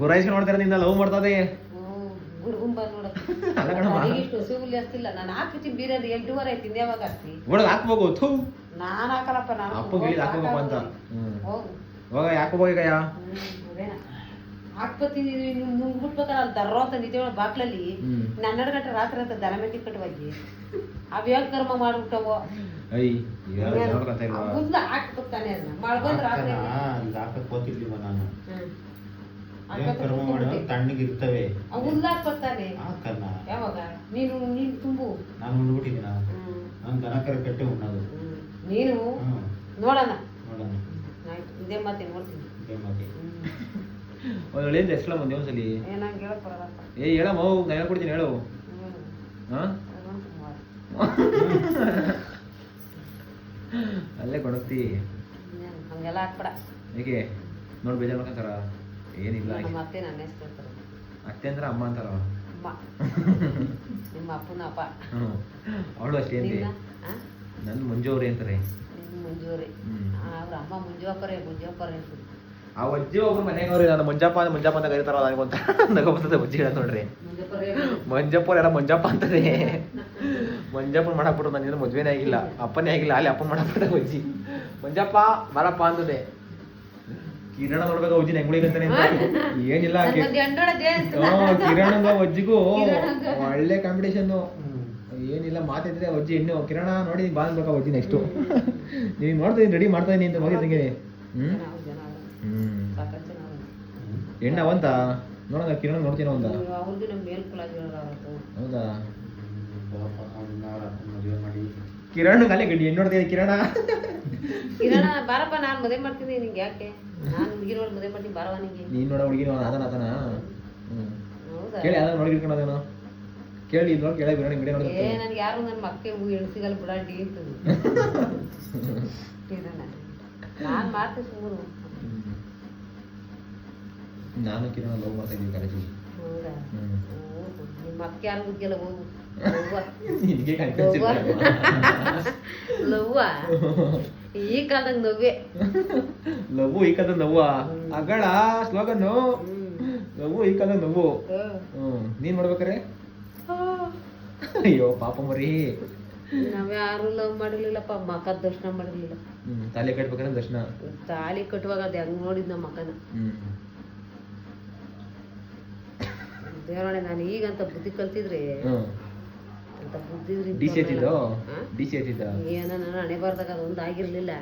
ಗುರಾಯಿಸ್ಕೊಂಡು ನೋಡ್ತಾರೆ. ನಿನ್ನ ಲವ್ ಮಾಡ್ತದೆ ಗುಡ್ಗುಂಬ ಅಲ್ಲ ಕಣಮ್ಮ. ಇಷ್ಟು ಹಸುಗುಲಿ ಅಷ್ಟಿಲ್ಲ. ನಾನು ಹಾಕ್ಬಿಟ್ಟು ಬೀರದು 8:30 ಆಯ್ತು. ಯಾವಾಗ ಹಾಕ್ತಿ? ಒಳಗೆ ಹಾಕ್ಬೇಕು. ಥೂ ನಾನು ಹಾಕಲ್ಲಪ್ಪ. ನಾನು ಅಪ್ಪಗೆ ಹೇಳಿದ್ ಹಾಕ್ಬೇಕು ಅಂತ. ಹೋಗು ಇವಾಗ ಯಾಕೆ ಹೋಗಯ್ಯ ಅದೇನ ಹಾಕ್ಬತ್ತೀನಿ. ಮುಗ್ಬಿಟ್ಬೇಕಲ್ಲ ಅಲ್ಲಿ ದರ್ರೋ ಅಂತ ನಿಜ ಬಾಕ್ಲಲ್ಲಿ 12 ಗಂಟೆ ರಾತ್ರಿ ಅಂತ ದನ ಮೆಟ್ಟಿ ಕಟ್ಟುವಾಗಿ ಅವ್ಯಾವ ಕರ್ಮ ಮಾಡ್ಬಿಟ್ಟವೋ. ಐ ನೋಡ್ಕೊಂತ ಇಲ್ವಾ ಮುಂದೆ ಹಾಕ್ಬೇಕಾನೆ ಅದನ್ನ ಮಾಡ್ಬಂದ್ರೆ ರಾತ್ರಿ ಈಗ ಹಾಕಕ್ ಹೋತಿರ್ಲಿವ ನಾನು. ಏನ್ ಕರ್ಮ ಮಾಡೋ ತಣ್ಣಗಿರ್ತವೆ ಹುಲ್ಲ ಹಾಕ್ಬೇಕಾನೆ. ಹಾಕಲ್ಲ. ಯಾವಾಗ ನೀನು ತುಂಬು. ನಾನು ಉಂಡ್ಬಿಟ್ಟಿದ್ದೀನ. ನಾನು ದನ ಕರ ಕಟ್ಟೆ ಉಣ್ಣೋದು. ನೀನು ನೋಡೋಣ ನೋಡೋಣ. ಆಯ್ತು, ಇದೇ ಮಾತೆ ನೋಡ್ತೀನಿ. ಇದೇ ಮಾತೆ. ಒಂದು ಹೇಳಿದ್ ಎಷ್ಟಲ್ಲ ಮುಂದೆ ಒಂದ್ಸಲಿ ನಂಗೆ ಹೇಳಕ್ ಬರಲ್ಲಪ್ಪ. ಹೇಳಮ್ಮ, ನಾನು ಹೇಳ್ಕೊಡ್ತೀನಿ ಹೇಳು. ಹಾಂ ಅಲ್ಲೇ ಕೊಡಕ್ತಿ ಹಂಗೆಲ್ಲ ಹಾಕ್ಬೇಡ. ಏಕೆ ನೋಡಿ ಬೇಜಾರು ಮಾಡ್ಕೊಂತಾರ? ಏನಿಲ್ಲ, ನಮ್ಮ ಅತ್ತೆ ನನ್ನ ಹೆಸ್ತಿರ್ತಾರೆ. ಅತ್ತೆ ಅಂದ್ರೆ ಅಮ್ಮ ಅಂತಾರ. ಅಮ್ಮ ನಿಮ್ಮ ಅಪ್ಪನ ಅಪ್ಪ. ಹ್ಞೂ ಅವಳು ಅಷ್ಟೇ ಅಂತೆ. ನನ್ನ ಮಂಜು ಅವ್ರೆ ಅಂತಾರೆ. ನಿಮ್ಮ ಮಂಜೂರಿ ಅವ್ರ ಅಮ್ಮ ಮುಂಜಾಪರೆ ಅಂತಾರೆ. ಆ ಅಜ್ಜಿ ಒಬ್ರು ಮನೆಯವ್ರಿ. ನಾನು ಮಂಜಪ್ಪ ಅಂತ ಕರೀತಾರಲ್ಲ ನನಗೊಂತ ನಗೋಬರ್ತದೆ ಅಜ್ಜಿ ಹೇಳ ನೋಡ್ರಿ. ಮಂಜಪ್ಪ ಯಾರ ಮಂಜಪ್ಪ ಅಂತದೆ. ಮಂಜಪ್ಪನ ಮಾಡಾಕ್ಬಿಟ್ರು. ನನ್ನ ಮದ್ವೆನೇ ಆಗಿಲ್ಲ, ಅಪ್ಪನೇ ಆಗಿಲ್ಲ, ಅಲ್ಲಿ ಅಪ್ಪನ ಮಾಡಾಕ್ಬಿಟ್ಟ ಅಜ್ಜಿ. ಮಂಜಪ್ಪ ಬರಪ್ಪ ಅಂತದೆ. ಕಿರಣ ನೋಡ್ಬೇಕು ಅಜ್ಜಿನ ಹೆಂಗುಳಿಗಂತಾನೆ ಅಂತ. ಏನಿಲ್ಲ ಕಿರಣಂಗ ಅಜ್ಜಿಗೂ ಒಳ್ಳೆ ಕಾಂಪಿಟೇಷನ್. ಏನಿಲ್ಲ ಮಾತಾಡಿದ್ರೆ ಅಜ್ಜಿ ಹೆಣ್ಣು ಕಿರಣ ನೋಡಿ ಬಾ ಅನ್ಬೇಕು ಅಜ್ಜಿ. ನೆಕ್ಸ್ಟು ನೀವು ನೋಡ್ತಾ ಇದ್ದೀನಿ ರೆಡಿ ಮಾಡ್ತಾ ಇದೀನಿ ಅಂತ ಹೋಗಿದ್ದಂಗೆ. ಹೆಣ್ಣ ಅವಂತ ನೋಡೋಣ ಕಿರಣ ನೋಡ್ತೀನಿ ಅವಂತ. ಅವ್ರಿಗೆ ನಮ್ಮ ಮೇಲ್ಕುಲ ಹೌದಾ? ಮದುವೆ ಮಾಡಿ ಕಿರಣ್ ಕಾಲೇ ಗಡ್ಡಿ ಹೆಣ್ಣು ನೋಡ್ತೀನಿ. ಕಿರಣ ಬಾರಪ್ಪ, ನಾನು ಮದುವೆ ಮಾಡ್ತೀನಿ. ನಿಂಗೆ ಯಾಕೆ? ನಾನು ಹುಡುಗಿ ನೋಡಿ ಮದುವೆ ಮಾಡ್ತೀನಿ. ಬಾರವ ನಿಂಗೆ. ನೀನ್ ನೋಡ ಹುಡುಗಿ ಆತನ ಹೌದಾ? ಕೇಳಿ ಯಾವ್ದಾರು ನೋಡಿ ಇಟ್ಕೊಂಡದೇನೋ ಕೇಳಿ ಇದು ನೋಡಿ ಕೇಳಿ ಬಿಡೋಣ ವಿಡಿಯೋ ನೋಡಿ. ನನ್ಗೆ ಯಾರು ನನ್ನ ಮಕ್ಕೆ ಎಣ್ಸಿಗಲ್ಲ ಬಿಡಾಡಿ ಅಂತದ್ದು. ನಾನು ಮಾಡ್ತೀನಿ ಸುಮ್ಮನೆ. ನಾನು ಕಿರಣ ಲವ್ ಮಾಡ್ತಾ ಇದ್ದೀವಿ ಕಾಲೇಜಿಗೆ. ಹೌದಾ? ನಿಮ್ಮ ಅಕ್ಕ ಯಾರು ಬುದ್ಧಿಯಲ್ಲ ಹೋಗು. ನಿನಗೆ ಲವ್ವ ಈ ಕಾಲದಾಗ ನವ್ವೆ. ಲವ್ವು ಈ ಕಾಲದ ನವ್ವ ಅಗಳ ಸ್ಲೋಗನ್ನು. ಲವ್ವು ಈ ಕಾಲದ ನವ್ವು. ನೀನ್ ಮಾಡ್ಬೇಕಾರೆ ಅಯ್ಯೋ ಪಾಪ ಮರಿ. ನಾವ್ಯಾರು ಲವ್ ಮಾಡಿರ್ಲಿಲ್ಲಪ್ಪ. ಮಕ್ಕದ ದರ್ಶನ ಮಾಡಿರ್ಲಿಲ್ಲ. ತಾಲಿ ಕಟ್ಬೇಕಾದ್ರೆ ದರ್ಶನ. ತಾಲಿ ಕಟ್ಟುವಾಗ ಅದು ಹೆಂಗ್ ನೋಡಿದ್ ನಮ್ಮ ಮಕ್ಕನ. ದೇವರೇ, ನಾನು ಈಗಂತ ಬುದ್ಧಿ ಕಲ್ತಿದ್ರೆ ಅಂತ ಬುದ್ಧಿ ಏನೋ ನಾನು ಹಣೆ ಬರ್ದಾಗ ಅದೊಂದು ಆಗಿರ್ಲಿಲ್ಲ.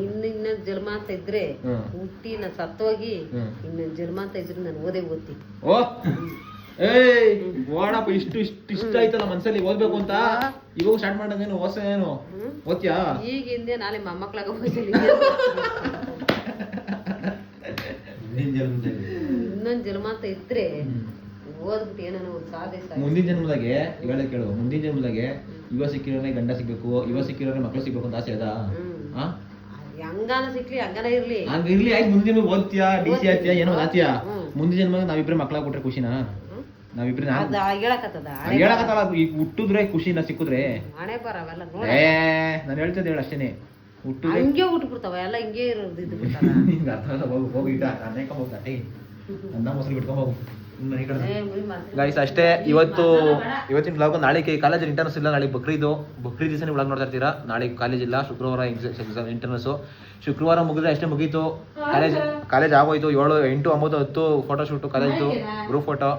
ಇನ್ನೊಂದ್ ಜನ್ಮ ಅಂತ ಇದ್ರೆ ಹುಟ್ಟಿ ನಾನು ಸತ್ತೋಗಿ ಇನ್ನೊಂದ್ ಜನ್ಮ ಅಂತ ಇದ್ರೆ ನಾನು ಓದ್ತಿ. ಓ ಏಯ್ ಓಡಪ್ಪ, ಇಷ್ಟ ಆಯ್ತಲ್ಲ ಮನ್ಸಲ್ಲಿ ಓದ್ಬೇಕು ಅಂತ. ಇವಾಗ ಸ್ಟಾರ್ಟ್ ಮಾಡೋದೇನು ಹೊಸ ಏನು ಓದ್ಯಾ? ಈಗ ಹಿಂದೆ ನಾಳೆ ಮೊಮ್ಮಕ್ಳಾಗ ಹೋಗ್ತೀನಿ. ಇನ್ನೊಂದ್ ಜನ್ಮ ಅಂತ ಇದ್ರೆ ಓದ್ಬಿಟ್ಟು ಏನೋ ಸಾಧಿಸ. ಮುಂದಿನ ಜನ್ಮದಾಗೆ ಇವೆಲ್ಲ ಕೇಳು. ಮುಂದಿನ ಜನ್ಮದಾಗೆ ಯುವ ಸಿಕ್ಕಿರೋನೆ ಗಂಡ ಸಿಗ್ಬೇಕು, ಯುವ ಸಿಕ್ಕಿರೋನೆ ಮಕ್ಳು ಸಿಗ್ಬೇಕು ಅಂತ ಆಸೆ ಅದ? ಹಂಗಾನ ಸಿಕ್ಲಿ ಹಂಗಾನ ಇರ್ಲಿ. ಹಂಗಿರ್ಲಿ ಆಯ್ತು. ಮುಂದಿನ ಜನ್ಮ ಓದ್ತೀಯಾ, DC ಆಯ್ತೀಯಾ, ಏನೋ ಆತೀಯಾ. ಮುಂದಿನ ಜನ್ಮ ನಾವಿಬ್ರೆ ಮಕ್ಳಾಗ್ಬಿಟ್ರೆ ಖುಷಿನಾ? ನಾವಿಬ್ರೆ ಹೇಳಕತ್ತದ ಹೇಳಕತ್ತಲ್ಲ. ಈಗ ಹುಟ್ಟಿದ್ರೆ ಖುಷಿನ ಸಿಕ್ಕಿದ್ರೆ ಹಣೆ ಬರ ಅವೆಲ್ಲ ನಾನು ಹೇಳ್ತಿದ್ದೆ ಹೇಳ ಅಷ್ಟೇನೆ. ಹುಟ್ಟಿದ್ರೆ ಹಿಂಗೆ ಹುಟ್ಬಿಡ್ತಾವ ಎಲ್ಲ ಹಿಂಗೆ ಇರೋದು. ಇದು ಬಿಡ್ತಾರ ನಿಂಗೆ ಅರ್ಥ ಆಗಲ್ಲ. ಹೋಗಿ ಇಟ್ಟ ನಾನೇಕ ಹೋಗಿ ಅಟ್ಟೆ ಅನ್ನ ಮೊಸರು ಬಿಟ್ಕೊಂಡ್ ಹೋಗು. ಗೈಸ್ ಅಷ್ಟೇ. ಇವತ್ತಿನ ಬ್ಲಾಗ್. ನಾಳೆ ಕಾಲೇಜಲ್ಲಿ ಇಂಟರ್ನಸ್ ಇಲ್ಲ. ನಾಳೆ ಬಕ್ರೀದ್ ದಿವಸನೇ ಬ್ಲಾಗ್ ನೋಡ್ತಾ ಇರ್ತೀರಾ. ನಾಳೆ ಕಾಲೇಜ್ ಇಲ್ಲ, ಶುಕ್ರವಾರ ಇಂಟರ್ನಸ್ಸು. ಶುಕ್ರವಾರ ಮುಗಿದ್ರೆ ಅಷ್ಟೇ ಮುಗೀತು. ಕಾಲೇಜ್ ಆಗೋಯ್ತು. 7, 8, 9, 10 ಫೋಟೋ ಶೂಟು ಕಾಲೇಜ್ದು ಗ್ರೂಪ್ ಫೋಟೋ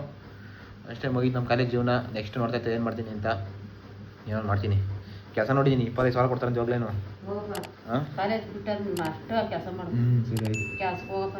ಅಷ್ಟೇ ಮುಗೀತು ನಮ್ಮ ಕಾಲೇಜ್ ಜೀವನ. ನೆಕ್ಸ್ಟ್ ನೋಡ್ತಾ ಇರ್ತೀವಿ ಏನು ಮಾಡ್ತೀನಿ ಅಂತ. ಏನೋ ಮಾಡ್ತೀನಿ. ಕೆಲಸ ನೋಡಿದ್ದೀನಿ 25,000 ಕೊಡ್ತಾರೆ ಅಂತ ಹೋಗ್ಲೇನು. ಕಾಲೇಜ್ ಬಿಟ್ಟ ಅಷ್ಟು ಕೆಲಸ ಮಾಡ್ತೀನಿ. ಸರಿ ಕೆಲಸಕ್ಕೆ ಹೋಗಪ್ಪ.